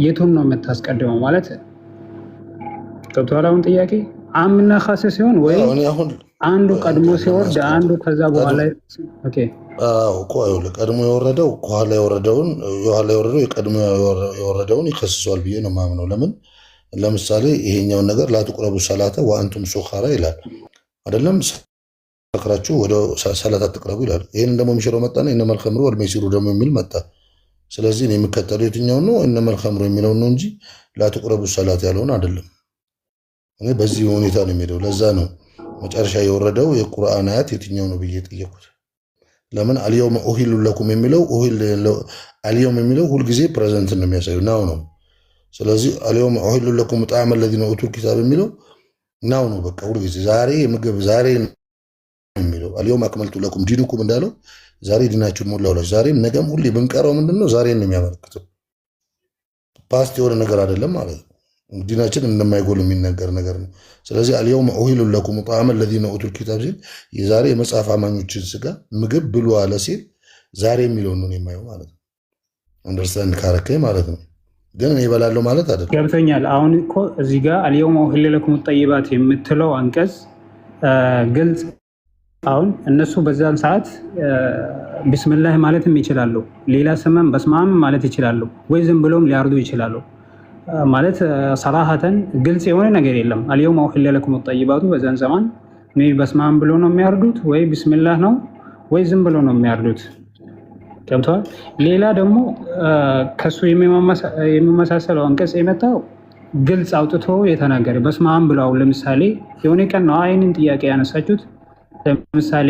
የቱን ነው የምታስቀድመው ማለት ገብቶሃል? አሁን ጥያቄ ዓምና ኻስ ሲሆን ወይ አንዱ ቀድሞ ሲወርድ አንዱ ከዛ በኋላ ኦኬ። እኮ ቀድሞ የወረደው ከኋላ የወረደውን የቀድሞ የወረደውን ይከስሷል ብዬ ነው የማምነው። ለምን ለምሳሌ ይሄኛውን ነገር ላትቁረቡ ሰላተ ወአንቱም ሱኻራ ይላል አይደለም? ሰክራችሁ ወደ ሰላት አትቅረቡ ይላል። ይህንን ደግሞ የሚሽረው መጣና ኢነመል ኸምሩ ወልመይሲሩ ደግሞ የሚል መጣ። ስለዚህ እኔ የሚከተለው የትኛውን ነው? ኢነመል ኸምሩ የሚለውን ነው እንጂ ላትቁረቡ ሰላት ያለውን አይደለም። እኔ በዚህ ሁኔታ ነው የሚሄደው። ለዛ ነው መጨረሻ የወረደው የቁርአን አያት የትኛው ነው ብዬ ጠየቁት። ለምን አልየውመ ኡሂሉ ለኩም የሚለው አልየውም የሚለው ሁልጊዜ ፕሬዘንት ነው የሚያሳየው ናው ነው። ስለዚህ አልየውመ ኡሂሉ ለኩም ጣዕመ ለዚነ ኡቱል ኪታብ የሚለው ናው ነው። በቃ ሁልጊዜ ዛሬ ምግብ ዛሬ የሚለው አልየውም አክመልቱ ለኩም ዲኑኩም እንዳለው ዛሬ ዲናችሁን ሞላሁላችሁ። ዛሬም ነገም ሁሌ ብንቀረው ምንድነው ዛሬን ነው የሚያመለክተው። ፓስት የሆነ ነገር አይደለም ማለት ነው። ዲናችን እንደማይጎል የሚነገር ነገር ነው። ስለዚህ አልየውም ኡሂሉ ለኩም ጣዕመ ለዚነ ኡቱል ኪታብ ሲል የዛሬ የመጽሐፍ አማኞችን ስጋ ምግብ ብሉ አለ ሲል ዛሬ የሚለውን ነው የማየው ማለት ነው። አንደርስታንድ ካረከኝ ማለት ነው። ግን እኔ እበላለሁ ማለት አይደለም። ገብቶኛል። አሁን እኮ እዚህ ጋር አልየውም ኡሂለ ለኩም ጠይባት የምትለው አንቀጽ ግልጽ። አሁን እነሱ በዛን ሰዓት ቢስሚላህ ማለትም ይችላሉ፣ ሌላ ስምም በስማም ማለት ይችላሉ፣ ወይ ዝም ብሎም ሊያርዱ ይችላሉ። ማለት ሰራሐተን ግልጽ የሆነ ነገር የለም። አልየውም ኡሂለ ለኩም ጠይባቱ በዛን ዘመን በስማም ብሎ ነው የሚያርዱት፣ ወይ ቢስሚላህ ነው፣ ወይ ዝም ብሎ ነው የሚያርዱት። ገብተዋል። ሌላ ደግሞ ከሱ የሚመሳሰለው አንቀጽ የመጣው ግልጽ አውጥቶ የተናገረ በስማም ብለው። ለምሳሌ የሆነ ቀን ነው አይንን ጥያቄ ያነሳችሁት። ለምሳሌ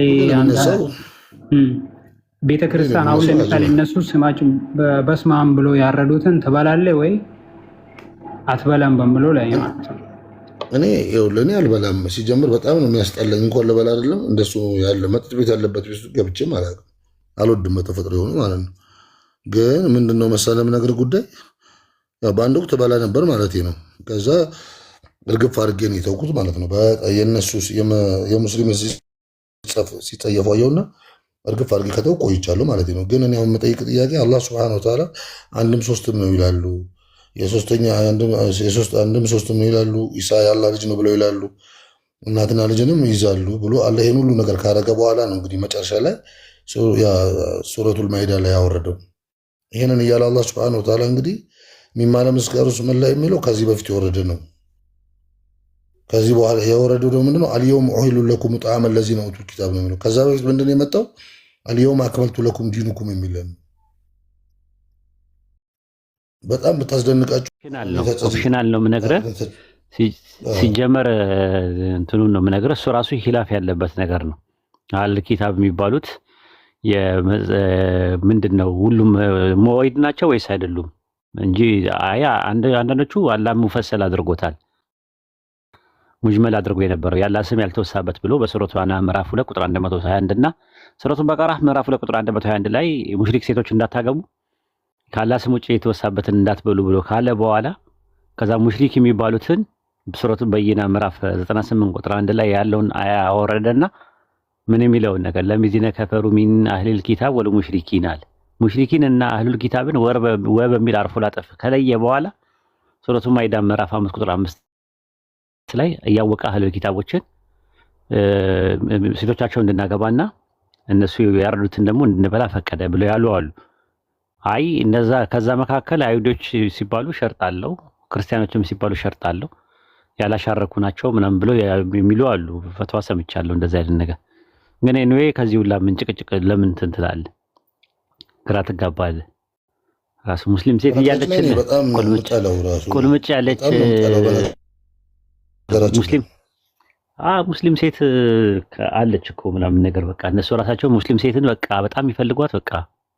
ቤተክርስቲያን አሁን ለምሳሌ እነሱ ስማችን በስማም ብሎ ያረዱትን ትበላለህ ወይ አትበላም በምሎ ላይ ማለት ነው። እኔ ለእኔ አልበላም። ሲጀምር በጣም ነው የሚያስጠላኝ። እንኳን ልበላ አይደለም እንደሱ ያለ መጠጥ ቤት ያለበት ቤት ገብቼ ማለት ነው አልወድም፣ በተፈጥሮ የሆኑ ማለት ነው። ግን ምንድነው መሰለም ነገር ጉዳይ በአንድ ወቅት በላ ነበር ማለት ነው። ከዛ እርግፍ አድርጌ ነው የተውኩት ማለት ነው። የነሱ የሙስሊም ሲጸየፉ አየውና እርግፍ አድርጌ ከተው ቆይቻለሁ ማለት ነው። ግን እኔ አሁን የምጠይቅ ጥያቄ አላህ ሱብሓነሁ ወተዓላ አንድም ሶስትም ነው ይላሉ፣ አንድም ሶስትም ነው ይላሉ፣ ኢሳ የአላህ ልጅ ነው ብለው ይላሉ፣ እናትና ልጅንም ይይዛሉ ብሎ አላህ ይሄን ሁሉ ነገር ካረገ በኋላ ነው እንግዲህ መጨረሻ ላይ ሱረቱል ማኢዳ ላይ ያወረደው። ይህንን እያለ አላህ ሱብሓነሁ ወተዓላ እንግዲህ ሚማለ ምስጋሩ ስመላ የሚለው ከዚህ በፊት የወረደ ነው። ከዚህ በኋላ የወረደው ደግሞ ምንድነው? አልየውም ኡሂሉ ለኩም ጣዕመ ለዚነ ኡቱል ኪታብ ነው የሚለው። ከዛ በፊት ምንድነው የመጣው? አልየውም አክመልቱ ለኩም ዲኑኩም የሚለን በጣም ብታስደንቃችሁ ኦፕሽናል ነው የምነግርህ። ሲጀመር እንትኑን ነው የምነግርህ። እሱ ራሱ ሂላፍ ያለበት ነገር ነው። አል ኪታብ የሚባሉት ምንድን ነው? ሁሉም ሙወሂድ ናቸው ወይስ አይደሉም? እንጂ አንዳንዶቹ አላህ ሙፈሰል አድርጎታል፣ ሙጅመል አድርጎ የነበረው ያላ ስም ያልተወሳበት ብሎ በሱረቱ አና ምዕራፍ 2 ቁጥር 121 እና ሱረቱ በቀራ ምዕራፍ 2 ቁጥር 121 ላይ ሙሽሪክ ሴቶች እንዳታገቡ ካላ ስም ውጭ የተወሳበትን እንዳትበሉ ብሎ ካለ በኋላ ከዛ ሙሽሪክ የሚባሉትን ሱረቱ በይና ምዕራፍ 98 ቁጥር 1 ላይ ያለውን አያ አወረደና ምን የሚለውን ነገር ለሚዚነ ከፈሩ ሚን አህሊል ኪታብ ወል ሙሽሪኪን አለ። ሙሽሪኪን እና አህሉል ኪታብን ወ በሚል አርፎ ላጠፍ ከለየ በኋላ ሱረቱ ማኢዳ ምዕራፍ 5 ቁጥር 5 ላይ እያወቀ አህሉል ኪታቦችን ሴቶቻቸውን እንድናገባና እነሱ ያረዱትን ደግሞ እንድንበላ ፈቀደ ብለው ያሉ አሉ። አይ እነዛ ከዛ መካከል አይሁዶች ሲባሉ ሸርጥ አለው፣ ክርስቲያኖችም ሲባሉ ሸርጥ አለው፣ ያላሻረኩ ናቸው ምናምን ብለው የሚሉ አሉ። ፈትዋ ሰምቻለሁ እንደዛ አይነት ነገር። ግን ኤኒዌይ ከዚህ ሁላ ምን ጭቅጭቅ ለምን ትላለህ? ግራ ትጋባለህ። ራሱ ሙስሊም ሴት እያለች ቁልምጭ ያለች ሙስሊም ሴት አለች እኮ ምናምን ነገር በቃ እነሱ ራሳቸው ሙስሊም ሴትን በቃ በጣም ይፈልጓት። በቃ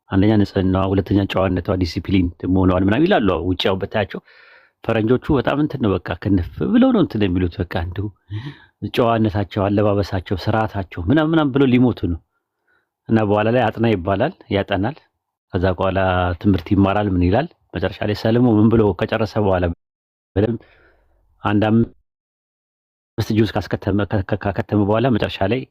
አንደኛ ንጽህናዋ፣ ሁለተኛ ጨዋነቷ፣ ዲሲፕሊን መሆኗን ምናምን ይላሉ። ውጭ ያው ብታያቸው ፈረንጆቹ በጣም እንትን ነው በቃ ክንፍ ብለው ነው እንትን የሚሉት። በቃ እንዲሁ ጨዋነታቸው፣ አለባበሳቸው፣ ስርዓታቸው ምናምን ብለው ሊሞቱ ነው። እና በኋላ ላይ አጥና ይባላል፣ ያጠናል። ከዛ በኋላ ትምህርት ይማራል። ምን ይላል መጨረሻ ላይ ሰልሞ ምን ብሎ ከጨረሰ በኋላ በደንብ አንድ 5 ጁዝ ካከተመ በኋላ መጨረሻ ላይ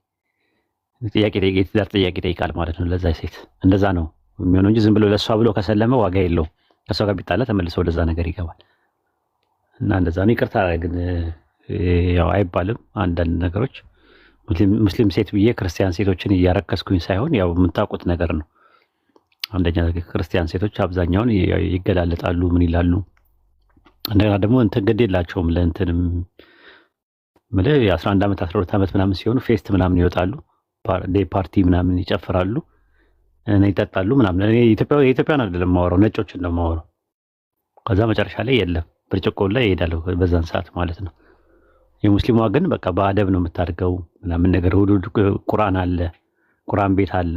የትዳር ጥያቄ ይጠይቃል ማለት ነው ለዛ ሴት። እንደዛ ነው የሚሆነው እንጂ ዝም ብሎ ለእሷ ብሎ ከሰለመ ዋጋ የለውም። ከእሷ ጋር ቢጣላ ተመልሶ ወደዛ ነገር ይገባል። እና እንደዛ ነው። ይቅርታ ግን ያው አይባልም አንዳንድ ነገሮች። ሙስሊም ሴት ብዬ ክርስቲያን ሴቶችን እያረከስኩኝ ሳይሆን ያው የምታውቁት ነገር ነው። አንደኛ ክርስቲያን ሴቶች አብዛኛውን ይገላለጣሉ፣ ምን ይላሉ። እንደገና ደግሞ እንትን ግድ የላቸውም ለእንትንም ማለት የ11 ዓመት 12 ዓመት ምናምን ሲሆኑ ፌስት ምናምን ይወጣሉ፣ ዴይ ፓርቲ ምናምን ይጨፍራሉ፣ ይጠጣሉ ምናምን። እኔ የኢትዮጵያን አይደለም የማወራው ነጮችን ነው የማወራው። ከዛ መጨረሻ ላይ የለም ብርጭቆ ላይ ይሄዳለሁ በዛን ሰዓት ማለት ነው። የሙስሊሟ ግን በቃ በአደብ ነው የምታድገው ምናምን ነገር። እሑድ ቁርአን አለ፣ ቁርአን ቤት አለ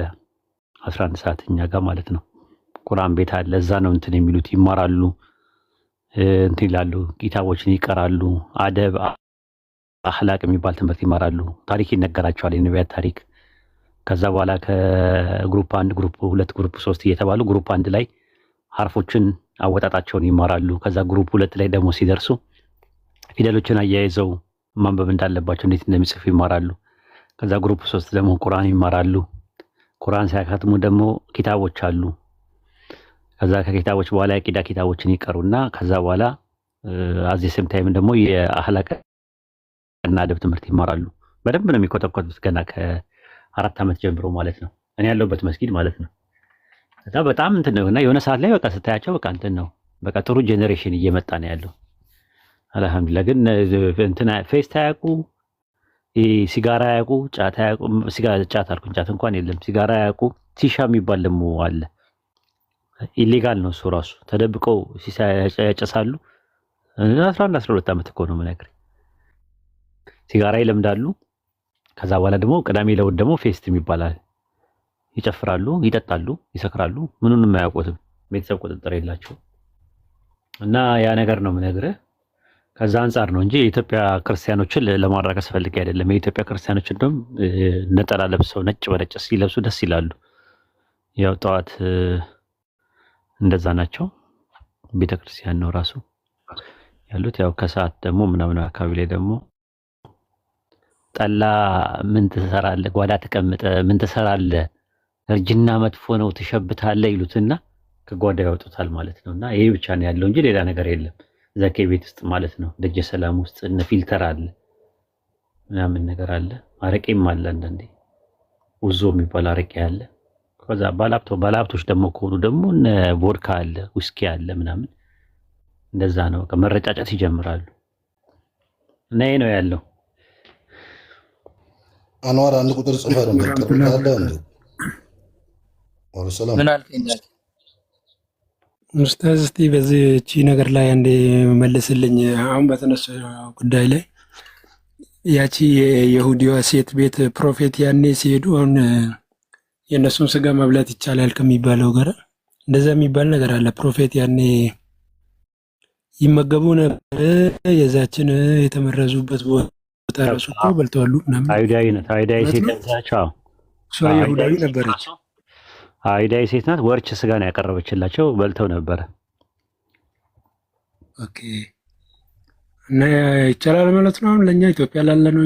11 ሰዓት እኛ ጋር ማለት ነው። ቁርአን ቤት አለ፣ እዛ ነው እንትን የሚሉት ይማራሉ፣ እንትን ይላሉ፣ ኪታቦችን ይቀራሉ፣ አደብ አኽላቅ የሚባል ትምህርት ይማራሉ። ታሪክ ይነገራቸዋል፣ የነቢያት ታሪክ ከዛ በኋላ ከግሩፕ 1 ግሩፕ 2 ግሩፕ 3 እየተባሉ ግሩፕ 1 ላይ ሐርፎችን አወጣጣቸውን ይማራሉ። ከዛ ግሩፕ 2 ላይ ደግሞ ሲደርሱ ፊደሎችን አያይዘው ማንበብ እንዳለባቸው እንዴት እንደሚጽፉ ይማራሉ። ከዛ ግሩፕ 3 ደግሞ ቁርአን ይማራሉ። ቁርአን ሲያካትሙ ደግሞ ኪታቦች አሉ። ከዛ ከኪታቦች በኋላ የቂዳ ኪታቦችን ይቀሩና ከዛ በኋላ አዚስም ታይም ደግሞ የአህላቅ እና አደብ ትምህርት ይማራሉ። በደንብ ነው የሚኮተኮቱት ገና ከ4 ዓመት ጀምሮ ማለት ነው። እኔ ያለሁበት መስጊድ ማለት ነው። ከዛ በጣም እንትን ነውና የሆነ ሰዓት ላይ በቃ ስታያቸው በቃ እንትን ነው በቃ ጥሩ ጄኔሬሽን እየመጣ ነው ያለው። አልሐምዱሊላህ። ግን እንትን ፌስት አያውቁ፣ ሲጋራ አያውቁ፣ ጫት አያውቁ። ጫት አልኩኝ፣ ጫት እንኳን የለም። ሲጋራ አያውቁ። ቲሻ የሚባል ደግሞ አለ። ኢሌጋል ነው እሱ ራሱ። ተደብቀው ያጨሳሉ። 11 12 ዓመት እኮ ነው የምነግርህ። ሲጋራ ይለምዳሉ። ከዛ በኋላ ደግሞ ቅዳሜ ለውድ ደግሞ ፌስት ይባላል። ይጨፍራሉ፣ ይጠጣሉ፣ ይሰክራሉ። ምኑንም አያውቁትም። ቤተሰብ ቁጥጥር የላቸው እና ያ ነገር ነው የምነግርህ። ከዛ አንጻር ነው እንጂ የኢትዮጵያ ክርስቲያኖችን ለማራከስ ፈልጌ አይደለም። የኢትዮጵያ ክርስቲያኖች እንደውም ነጠላ ለብሰው ነጭ በነጭ ሲለብሱ ደስ ይላሉ። ያው ጠዋት እንደዛ ናቸው። ቤተክርስቲያን ነው ራሱ ያሉት። ያው ከሰዓት ደግሞ ምናምን አካባቢ ላይ ደግሞ ጠላ ምን ትሰራለህ፣ ጓዳ ተቀምጠ ምን ትሰራለህ፣ እርጅና መጥፎ ነው ትሸብታለህ ይሉትና ከጓዳ ያወጡታል ማለት ነውና ይሄ ብቻ ነው ያለው እንጂ ሌላ ነገር የለም። ዘኬ ቤት ውስጥ ማለት ነው ደጀ ሰላም ውስጥ እነ ፊልተር አለ ምናምን ነገር አለ። አረቄም አለ አንዳንዴ ውዞ የሚባል አረቄ አለ። ከዛ ባለሀብቶች ደግሞ ከሆኑ ደግሞ እነ ቮድካ አለ፣ ውስኪ አለ ምናምን እንደዛ ነው። ከመረጫጨት ይጀምራሉ እና ይሄ ነው ያለው። አንዋር አንድ ቁጥር ጽፈህ ነው ቀጥታለ እንዴ? ወሰላም ምን አልከኝ? ኡስታዝ እስቲ በዚህቺ ነገር ላይ አንዴ መልስልኝ። አሁን በተነሱ ጉዳይ ላይ ያቺ የይሁዲዋ ሴት ቤት ፕሮፌት ያኔ ሲሄዱ አሁን የእነሱን ስጋ መብላት ይቻላል ከሚባለው ጋር እንደዛ የሚባል ነገር አለ። ፕሮፌት ያኔ ይመገቡ ነበር። የዛችን የተመረዙበት ቦታ ራሱ እኮ በልተዋሉ ምናምን። አይሁዳዊ ሴት ናቸው። እሷ ይሁዳዊ ነበረች። አይሁዳዊ ሴት ናት። ወርች ስጋ ነው ያቀረበችላቸው፣ በልተው ነበረ። ኦኬ። እና ይቻላል ማለት ነው። አሁን ለእኛ ኢትዮጵያ ላለ ነው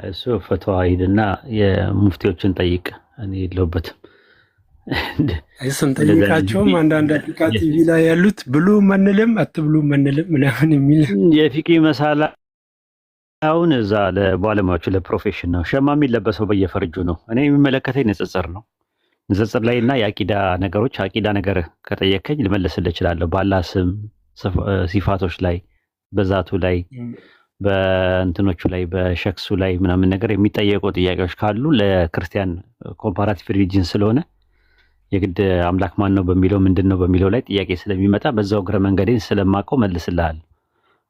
እሱ ፈትዋ ሂድና የሙፍቲዎችን ጠይቅ። እኔ የለሁበትም። ስንጠይቃቸውም አንዳንድ አፍሪካ ቲቪ ላይ ያሉት ብሉ መንልም አትብሉ መንልም ምናምን የሚል የፊቂ መሳላውን እዛ ለባለሙያዎቹ ለፕሮፌሽን ነው። ሸማ የሚለበሰው በየፈርጁ ነው። እኔ የሚመለከተኝ ንጽጽር ነው። ንጽጽር ላይ እና የአቂዳ ነገሮች አቂዳ ነገር ከጠየከኝ ልመልስልህ እችላለሁ። በአላህ ስም ሲፋቶች ላይ በዛቱ ላይ በእንትኖቹ ላይ በሸክሱ ላይ ምናምን ነገር የሚጠየቁ ጥያቄዎች ካሉ ለክርስቲያን ኮምፓራቲቭ ሪሊጅን ስለሆነ የግድ አምላክ ማን ነው በሚለው ምንድን ነው በሚለው ላይ ጥያቄ ስለሚመጣ በዛው እግረ መንገዴን ስለማውቀው መልስልሃል።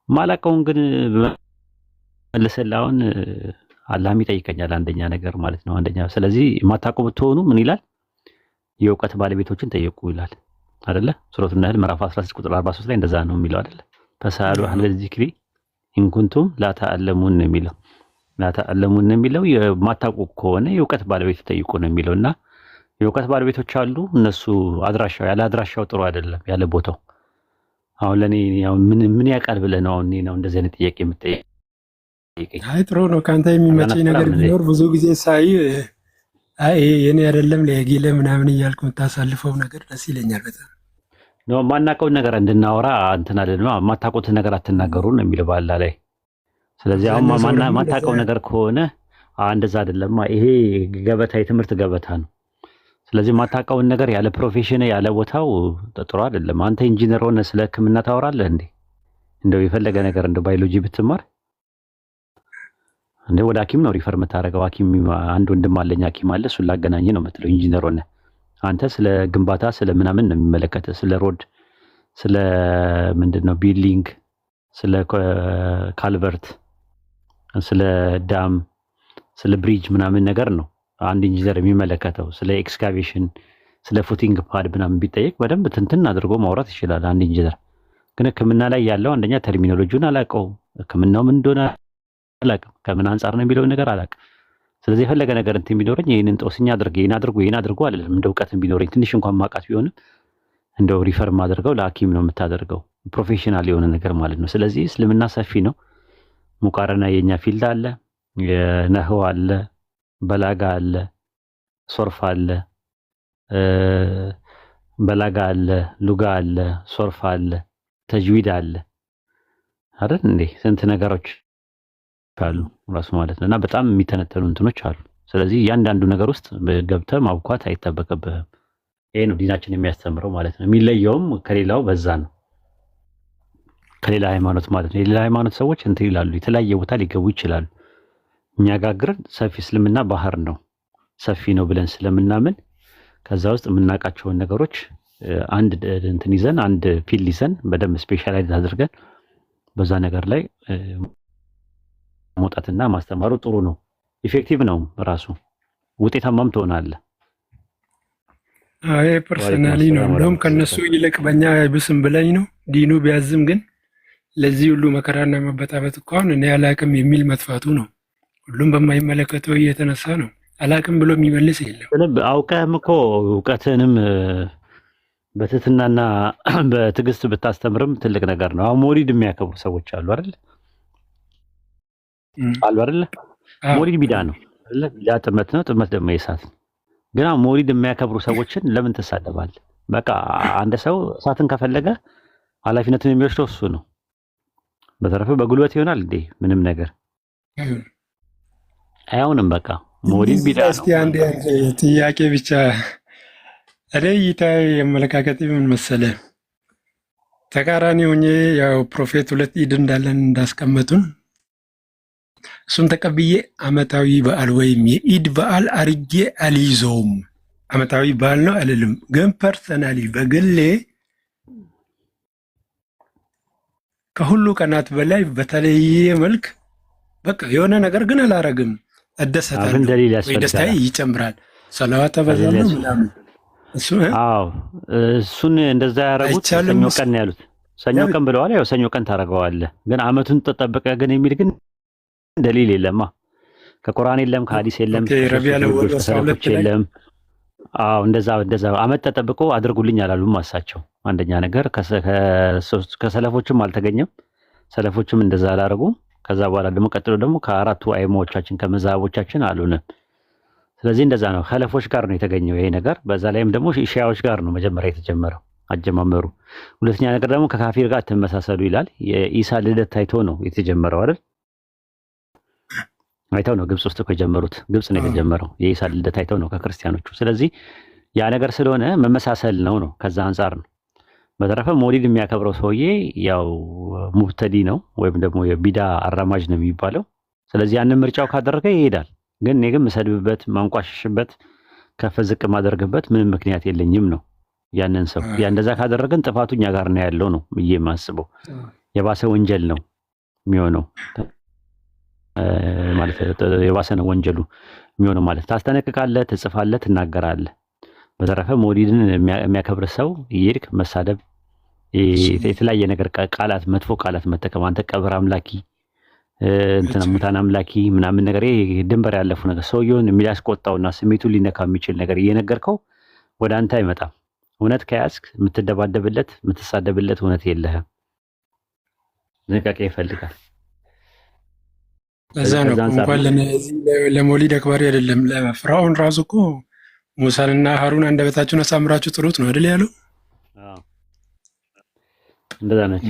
ማላውቀውን ግን መልስልህ አሁን አላህም ይጠይቀኛል። አንደኛ ነገር ማለት ነው። አንደኛ ስለዚህ የማታውቁ ብትሆኑ ምን ይላል? የእውቀት ባለቤቶችን ጠየቁ ይላል አይደለ? ሱረቱ ነህል ምዕራፍ 16 ቁጥር 43 ላይ እንደዛ ነው የሚለው አይደለ? ፈሰአሉ አህለ ዚክሪ ኢንኩንቱም ላተአለሙን ነው የሚለው። ላተአለሙን ነው የሚለው የማታውቁ ከሆነ የእውቀት ባለቤት ጠይቁ ነው የሚለው። እና የእውቀት ባለቤቶች አሉ። እነሱ አድራሻው ያለ አድራሻው ጥሩ አይደለም፣ ያለ ቦታው። አሁን ለኔ ያው ምን ያውቃል ብለህ ነው አሁን ነው እንደዚህ አይነት ጥያቄ የምትጠይቀኝ? አይ ጥሩ ነው። ካንተ የሚመቸኝ ነገር ቢኖር ብዙ ጊዜ ሳይ አይ የኔ አይደለም ለጊለ ምናምን እያልኩ የምታሳልፈው ነገር ደስ ይለኛል በጣም ነው። ማናውቀውን ነገር እንድናወራ እንትን አለ ነው። ማታውቁትን ነገር አትናገሩ ነው የሚለው ባላ ላይ። ስለዚህ አሁን ማታውቀው ነገር ከሆነ እንደዛ አይደለም። ይሄ ገበታ የትምህርት ገበታ ነው። ስለዚህ ማታውቀውን ነገር ያለ ፕሮፌሽን ያለ ቦታው ጥሩ አይደለም። አንተ ኢንጂነር ሆነ ስለ ሕክምና ታወራለህ እንዴ? እንደው የፈለገ ነገር እንደ ባዮሎጂ ብትማር እንደ ወደ ሐኪም ነው ሪፈር የምታደርገው። ሐኪም አንድ ወንድም አለኝ ሐኪም አለ፣ እሱን ላገናኝ ነው የምትለው። ኢንጂነር ሆነ አንተ ስለ ግንባታ ስለ ምናምን ነው የሚመለከተው። ስለ ሮድ፣ ስለ ምንድነው ቢልዲንግ፣ ስለ ካልቨርት፣ ስለ ዳም፣ ስለ ብሪጅ ምናምን ነገር ነው አንድ ኢንጂነር የሚመለከተው። ስለ ኤክስካቬሽን፣ ስለ ፉቲንግ ፓድ ምናምን ቢጠየቅ በደንብ ትንትን አድርጎ ማውራት ይችላል አንድ ኢንጂነር። ግን ሕክምና ላይ ያለው አንደኛ ተርሚኖሎጂውን አላውቀውም፣ ሕክምናው ምን እንደሆነ አላውቅም፣ ከምን አንጻር ነው የሚለውን ነገር አላውቅም። ስለዚህ የፈለገ ነገር እንትን ቢኖረኝ ይህንን ጦስኛ አድርግ ይህን አድርጎ አይደለም። እንደ እውቀትን ቢኖረኝ ትንሽ እንኳን ማውቃት ቢሆንም እንደው ሪፈር ማድረገው ለሐኪም ነው የምታደርገው፣ ፕሮፌሽናል የሆነ ነገር ማለት ነው። ስለዚህ እስልምና ሰፊ ነው። ሙቃረና የኛ ፊልድ አለ፣ የነህው አለ፣ በላጋ አለ፣ ሶርፍ አለ፣ በላጋ አለ፣ ሉጋ አለ፣ ሶርፍ አለ፣ ተጅዊድ አለ አይደል እንዴ? ስንት ነገሮች አሉ ራሱ ማለት ነው። እና በጣም የሚተነተኑ እንትኖች አሉ። ስለዚህ እያንዳንዱ ነገር ውስጥ ገብተህ ማብኳት አይጠበቅብህም። ይሄ ነው ዲናችን የሚያስተምረው ማለት ነው። የሚለየውም ከሌላው በዛ ነው፣ ከሌላ ሃይማኖት ማለት ነው። የሌላ ሃይማኖት ሰዎች እንትን ይላሉ፣ የተለያየ ቦታ ሊገቡ ይችላሉ። እኛ ጋር ግን ሰፊ እስልምና ባህር ነው፣ ሰፊ ነው ብለን ስለምናምን ከዛ ውስጥ የምናውቃቸውን ነገሮች አንድ እንትን ይዘን አንድ ፊልድ ይዘን በደንብ ስፔሻላይዝ አድርገን በዛ ነገር ላይ መውጣትና ማስተማሩ ጥሩ ነው። ኢፌክቲቭ ነው፣ ራሱ ውጤታማም ትሆናለህ። አይ ፐርሰናሊ ነው እንደውም ከነሱ ይልቅ በእኛ አይብስም ብለኝ ነው። ዲኑ ቢያዝም ግን ለዚህ ሁሉ መከራና መበጣበጥ እኮ አሁን እኔ አላቅም የሚል መጥፋቱ ነው። ሁሉም በማይመለከተው እየተነሳ ነው። አላቅም ብሎ የሚመልስ የለም። አውቀህም እኮ እውቀትህንም በትህትናና በትዕግስት ብታስተምርም ትልቅ ነገር ነው። አሁን ሞሊድ የሚያከብሩ ሰዎች አሉ አይደል? ሞሊድ ቢዳ ነው አይደል? ቢዳ ጥመት ነው፣ ጥመት ደግሞ የእሳት ነው። ግን አሁን ሞሊድ የሚያከብሩ ሰዎችን ለምን ትሳደባለህ? በቃ አንድ ሰው እሳትን ከፈለገ ኃላፊነቱን የሚወስደው እሱ ነው። በተረፈ በጉልበት ይሆናል እንዴ? ምንም ነገር አይሆንም። በቃ ሞሊድ ቢዳ ነው። እስቲ አንድ ጥያቄ ብቻ እኔ ይታይ አመለካከት ምን መሰለህ፣ ተቃራኒ ሆኜ ያው ፕሮፌት 2 ኢድ እንዳለን እንዳስቀመጡን እሱን ተቀብዬ አመታዊ በዓል ወይም የኢድ በዓል አርጌ አልይዘውም። አመታዊ በዓል ነው አልልም። ግን ፐርሰናሊ በግሌ ከሁሉ ቀናት በላይ በተለየ መልክ በቃ የሆነ ነገር ግን አላረግም። እደሰታለሁ ወይ ደስታዬ ይጨምራል። ሰላዋት ተበዛለሁ ምናምን እሱን እንደዛ ያደረጉት ሰኞ ቀን ነው ያሉት። ሰኞ ቀን ብለዋል። ያው ሰኞ ቀን ታደርገዋለህ። ግን አመቱን ተጠብቀ ግን የሚል ግን ደሊል የለማ። ከቁርአን የለም፣ ከሐዲስ የለም፣ ከሰለፎች የለም። እንደዛ አመት ተጠብቆ አድርጉልኝ አላሉም እሳቸው። አንደኛ ነገር ከሰለፎችም አልተገኘም። ሰለፎችም እንደዛ አላደረጉም። ከዛ በኋላ ደግሞ ቀጥሎ ደግሞ ከአራቱ አይማዎቻችን ከመዛቦቻችን አሉንም። ስለዚህ እንደዛ ነው፣ ከለፎች ጋር ነው የተገኘው ይሄ ነገር። በዛ ላይም ደግሞ ሺያዎች ጋር ነው መጀመሪያ የተጀመረው አጀማመሩ። ሁለተኛ ነገር ደግሞ ከካፊር ጋር ተመሳሰሉ ይላል። የኢሳ ልደት ታይቶ ነው የተጀመረው አይደል? አይተው ነው ግብጽ ውስጥ የጀመሩት። ግብጽ ነው የተጀመረው። የኢሳ ልደት አይተው ነው ከክርስቲያኖቹ። ስለዚህ ያ ነገር ስለሆነ መመሳሰል ነው። ከዛ አንጻር ነው። በተረፈ ሞሊድ የሚያከብረው ሰውዬ ያው ሙብተዲ ነው ወይም ደግሞ የቢዳ አራማጅ ነው የሚባለው። ስለዚህ ያንን ምርጫው ካደረገ ይሄዳል። ግን እኔ ግን መሰድብበት፣ ማንቋሽሽበት፣ ከፍ ዝቅ ማደርግበት ምንም ምክንያት የለኝም ነው ያንን ሰው። ያ እንደዛ ካደረገን ጥፋቱ እኛ ጋር ነው ያለው ነው ብዬ የማስበው። የባሰ ወንጀል ነው የሚሆነው ማለት የባሰ ነው ወንጀሉ የሚሆነው ማለት። ታስጠነቅቃለህ፣ ትጽፋለህ፣ ትናገራለህ። በተረፈ ሞሊድን የሚያከብር ሰው ይሄድክ መሳደብ፣ የተለያየ ነገር ቃላት፣ መጥፎ ቃላት መጠቀም፣ አንተ ቀብር አምላኪ እንትና ሙታን አምላኪ ምናምን ነገር ድንበር ያለፉ ነገር ሰውየውን የሚያስቆጣውና ስሜቱን ሊነካ የሚችል ነገር እየነገርከው ወደ አንተ አይመጣም። እውነት ከያዝክ የምትደባደብለት የምትሳደብለት እውነት የለህም። ጥንቃቄ ይፈልጋል። ለዛ ነው እንኳን ለሞሊድ አክባሪ አይደለም ለፍርዓውን ራሱ እኮ ሙሳንና ሀሩን አንደበታችሁን አሳምራችሁ ጥሩት ነው አይደል ያለው? እንደዛ ነች።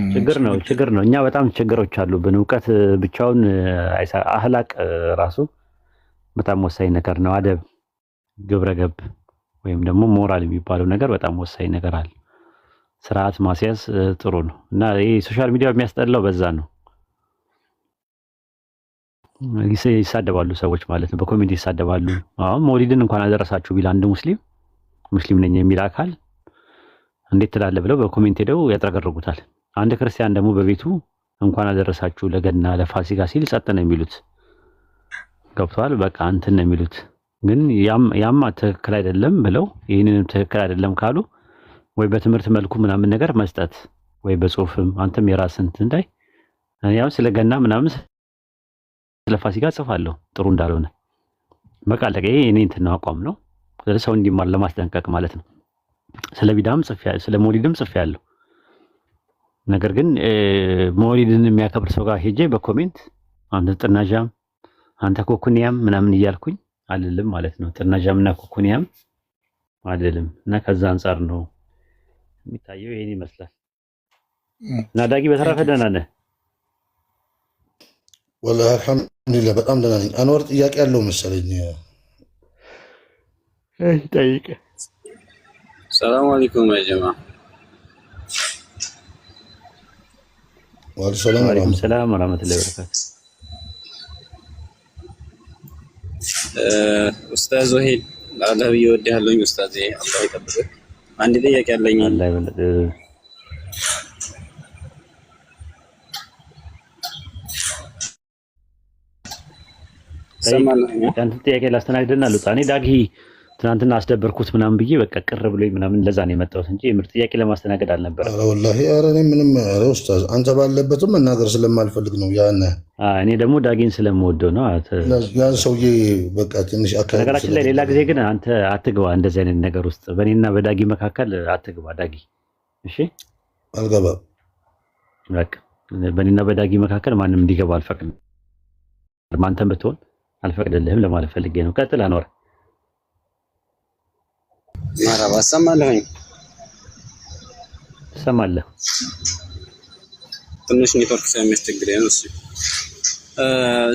ችግር ነው። እኛ በጣም ችግሮች አሉብን። እውቀት ብቻውን አህላቅ ራሱ በጣም ወሳኝ ነገር ነው። አደብ፣ ግብረ ገብ ወይም ደግሞ ሞራል የሚባለው ነገር በጣም ወሳኝ ነገር አለ። ስርዓት ማስያዝ ጥሩ ነው እና ይሄ ሶሻል ሚዲያ የሚያስጠላው በዛ ነው። ይሳደባሉ ሰዎች ማለት ነው። በኮሜንት ይሳደባሉ። አሁን ሞሊድን እንኳን አደረሳችሁ ቢል አንድ ሙስሊም ነኝ የሚል አካል እንዴት ትላለህ ብለው በኮሜንት ሄደው ያጥረገርጉታል። አንድ ክርስቲያን ደግሞ በቤቱ እንኳን አደረሳችሁ ለገና ለፋሲካ ሲል ጸጥ ነው የሚሉት። ገብተዋል። በቃ እንትን ነው የሚሉት። ግን ያማ ትክክል አይደለም ብለው ይህንንም ትክክል አይደለም ካሉ ወይ በትምህርት መልኩ ምናምን ነገር መስጠት ወይ በጽሁፍም አንተም የራስን እንዳይ ያው ስለ ገና ምናምን ስለ ፋሲካ ጽፋለሁ ጥሩ እንዳልሆነ በቃ አለቀ። ይሄ እኔ እንትን አቋም ነው። ስለዚህ ሰው እንዲማር ለማስጠንቀቅ ማለት ነው። ስለ ቢዳም ጽፌያለሁ፣ ስለ ሞሊድም ጽፌያለሁ። ነገር ግን ሞሊድን የሚያከብር ሰው ጋር ሄጄ በኮሜንት አንተ ጥናዣም፣ አንተ ኮኩኒያም ምናምን እያልኩኝ አልልም ማለት ነው። ጥናዣም እና ኮኩኒያም አይደለም። እና ከዛ አንጻር ነው የሚታየው። ይሄን ይመስላል። እና ዳጊ በተረፈ ደህና ነህ? ወላሂ አልሐምዱሊላህ በጣም ደህና ነኝ። አንዋር ጥያቄ ያለው መሰለኝ። ጠይቅ። ሰላም አለይኩም ያ ጀማ። ወአለይኩም ሰላም ወራህመቱላሂ ወበረካቱ። ኡስታዝ ወሂድ አላህ ብዬ እወድሃለሁኝ ኡስታዝ፣ አላህ ይጠብቅህ። አንድ ጥያቄ አለኝ። አላህ ይበልጥ። አንተ ጥያቄ ላስተናግድና ልውጣ። እኔ ዳጊ ትናንትና አስደበርኩት ምናምን ብዬ በቃ ቅር ብሎኝ ምናምን ለዛ ነው የመጣሁት እንጂ የምር ጥያቄ ለማስተናገድ አልነበረም። ኧረ ወላሂ ኧረ እኔ ምንም ኧረ ኡስታዝ አንተ ባለበትም መናገር ስለማልፈልግ ነው። እኔ ደግሞ ዳጊን ስለምወደው ነው። ያን ሰውዬ በቃ ትንሽ አካባቢ። ነገራችን ላይ ሌላ ጊዜ ግን አንተ አትግባ እንደዚህ አይነት ነገር ውስጥ በእኔና በዳጊ መካከል አትግባ ዳጊ። እሺ አልገባም። በቃ በእኔና በዳጊ መካከል ማንም እንዲገባ አልፈቅድም። አንተም ብትሆን አልፈቅድልህም ለማለት ፈልጌ ነው። ቀጥል አኖር። ማራባ ሰማለሁኝ። ሰማለህ? ትንሽ ኔትወርክ ስለሚያስቸግረኝ ነው። እሱ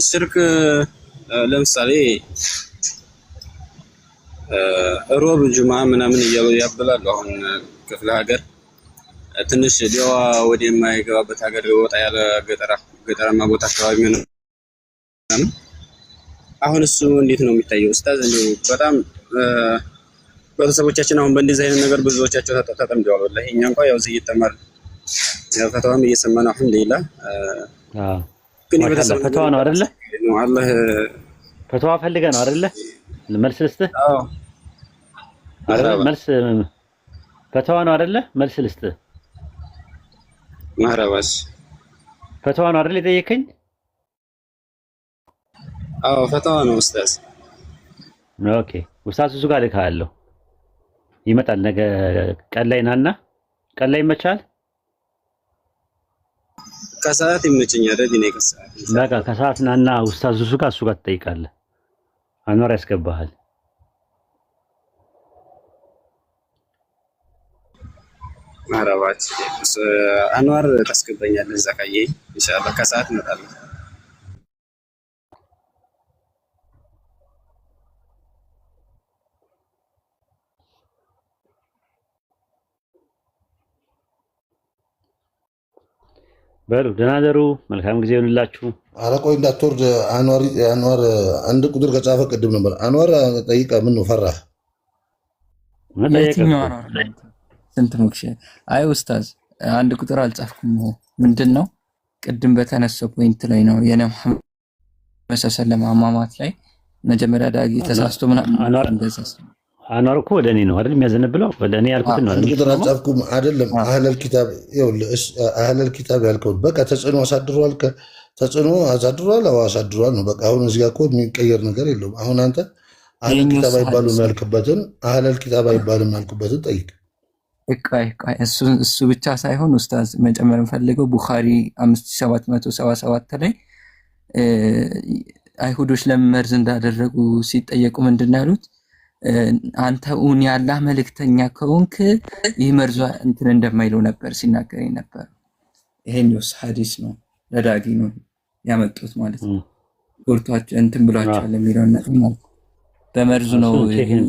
ሽርክ ለምሳሌ ሮብ ጁማ ምናምን እያሉ ያበላሉ። አሁን ክፍለ ሀገር ትንሽ ዲዋ ወደ የማይገባበት ሀገር ወጣ ያለ ገጠራማ ቦታ አካባቢ ነው። አሁን እሱ እንዴት ነው የሚታየው ኡስታዝ? በጣም ቤተሰቦቻችን አሁን በእንደዚህ አይነት ነገር ብዙዎቻቸው ተጠምደዋል። ወላሂ እኛ እንኳን ያው እዚህ እየተማርን ያው ፈተዋም እየሰማን አልሐምዱሊላህ። ግን ፈተዋ ነው አይደለ? አላህ ፈተዋ ፈልገህ ነው አይደለ? መልስ ልስጥህ? አዎ መልስ ፈተዋ ነው አይደለ? መልስ ልስጥህ? ማህረባስ ፈተዋ ነው አይደለ የጠየከኝ? አዎ ፈተዋ ነው ኡስታዝ። ኦኬ ኡስታዝ እሱ ጋር ልካለሁ። ይመጣል ነገ ቀን ላይ ናና። ቀን ላይ ይመቻል? ከሰዓት ይመቸኛል። እኔ ከሰዓት በቃ ከሰዓት ናና ኡስታዝ እሱ ጋር ትጠይቃለህ። አንዋር ያስገባሃል። ማራባት አንዋር ታስገባኛለህ እዛ ካየኝ ኢንሻአላህ ከሰዓት እመጣለሁ። በሉ ደህና ደሩ። መልካም ጊዜ ይሁንላችሁ። ኧረ ቆይ እንዳትወርድ አንዋር አንድ ቁጥር ከጻፈ ቅድም ነበር። አንዋር ጠይቀ ምን ነው ፈራህ? ስንት ሞክሼ? አይ ኡስታዝ አንድ ቁጥር አልጻፍኩም። ምንድን ነው ቅድም በተነሳው ፖይንት ላይ ነው የነ መሐመድ ሰለላሁ አማማት ላይ መጀመሪያ ዳጊ ተሳስቶ ምናምን አንዋር እኮ ወደ እኔ ነው አይደል የሚያዘነብለው? ወደ እኔ ያልኩት ነው። አንድ ቁጥር አልጻፍኩም አይደለም። አህለል ኪታብ አህለል ኪታብ ያልከው በቃ ተጽዕኖ አሳድሯል። ተጽዕኖ አሳድሯል። አዎ አሳድሯል ነው በቃ። አሁን እዚህ ጋር እኮ የሚቀየር ነገር የለውም። አሁን አንተ አህለል ኪታብ አይባሉም ያልክበትን አህለል ኪታብ አይባልም ያልኩበትን ጠይቅ። እሱ ብቻ ሳይሆን ኡስታዝ መጨመር እንፈልገው ቡኻሪ 5777 ላይ አይሁዶች ለምን መርዝ እንዳደረጉ ሲጠየቁ ምንድን ያሉት? አንተ እውን ያላህ መልእክተኛ ከሆንክ ይህ መርዟ እንትን እንደማይለው ነበር ሲናገር ነበር። ይሄን ሐዲስ ነው ለዳጊ ነው ያመጡት ማለት ነው። ጎርቷቸው እንትን ብሏቸዋል የሚለው ነገር ማለት በመርዙ ነው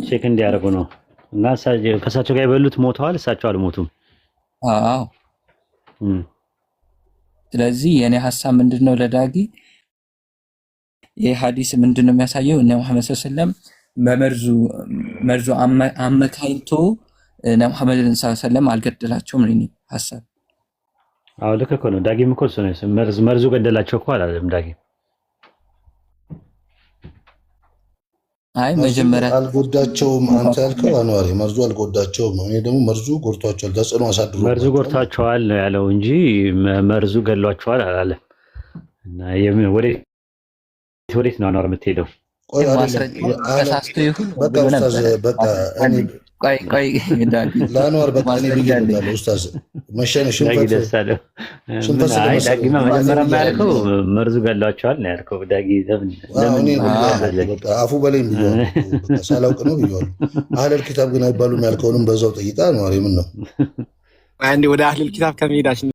ቼክ እንዲያደርጉ ነው። እና ከእሳቸው ጋር የበሉት ሞተዋል፣ እሳቸው አልሞቱም። አዎ ስለዚህ የኔ ሐሳብ ምንድነው ለዳጊ ይህ ሐዲስ ምንድነው የሚያሳየው? እነ መሐመድ ሰለላሁ ዐለይሂ ወሰለም በመርዙ አመካኝቶ ሙሐመድን ሰለላሁ ዐለይሂ ወሰለም አልገደላቸውም ነው ሐሳብ። አዎ ልክ እኮ ነው። ዳጊም እኮ እሱ ነው መርዙ ገደላቸው እኮ አላለም ዳጊ። አይ መጀመሪያ አልጎዳቸውም አንተ ያልከው አንዋሪ መርዙ አልጎዳቸውም ነው። እኔ ደግሞ መርዙ ጎድቷቸዋል፣ ተጽዕኖ አሳድሯል። መርዙ ጎድቷቸዋል ነው ያለው እንጂ መርዙ ገድሏቸዋል አላለም። እና ወዴት ነው አንዋር የምትሄደው? ቆይ አይደለም ማስረጃው ተሳስቶ ይሁን በቃ ብሎ ኡስታዝ ነበረ። በቃ እኔ ቆይ ዳጊ ለአንዋር በቃ እኔ ማስረጃ አለኝ። ብዬለታለሁ ኡስታዝ መሸነ ዳጊ ሽንፈት ደስ አለው። ሽንፈት ምን አይ ስለመሰለኝ ዳጊማ መጀመሪያ ብዬ ያልከው መርዙ ገላቸዋል ነው ያልከው። ዳጊ ለምን እኔ ለምን በቃ አፉ በላይም ብዬዋለሁ በቃ ሳላውቅ ነው ብዬዋለሁ። አህለል ኪታብ ግን አይባሉም ያልከውንም በዛው ጠይቃ አንዋር ምን ነው አንዴ ወደ አህለል ኪታብ ከመሄዳችን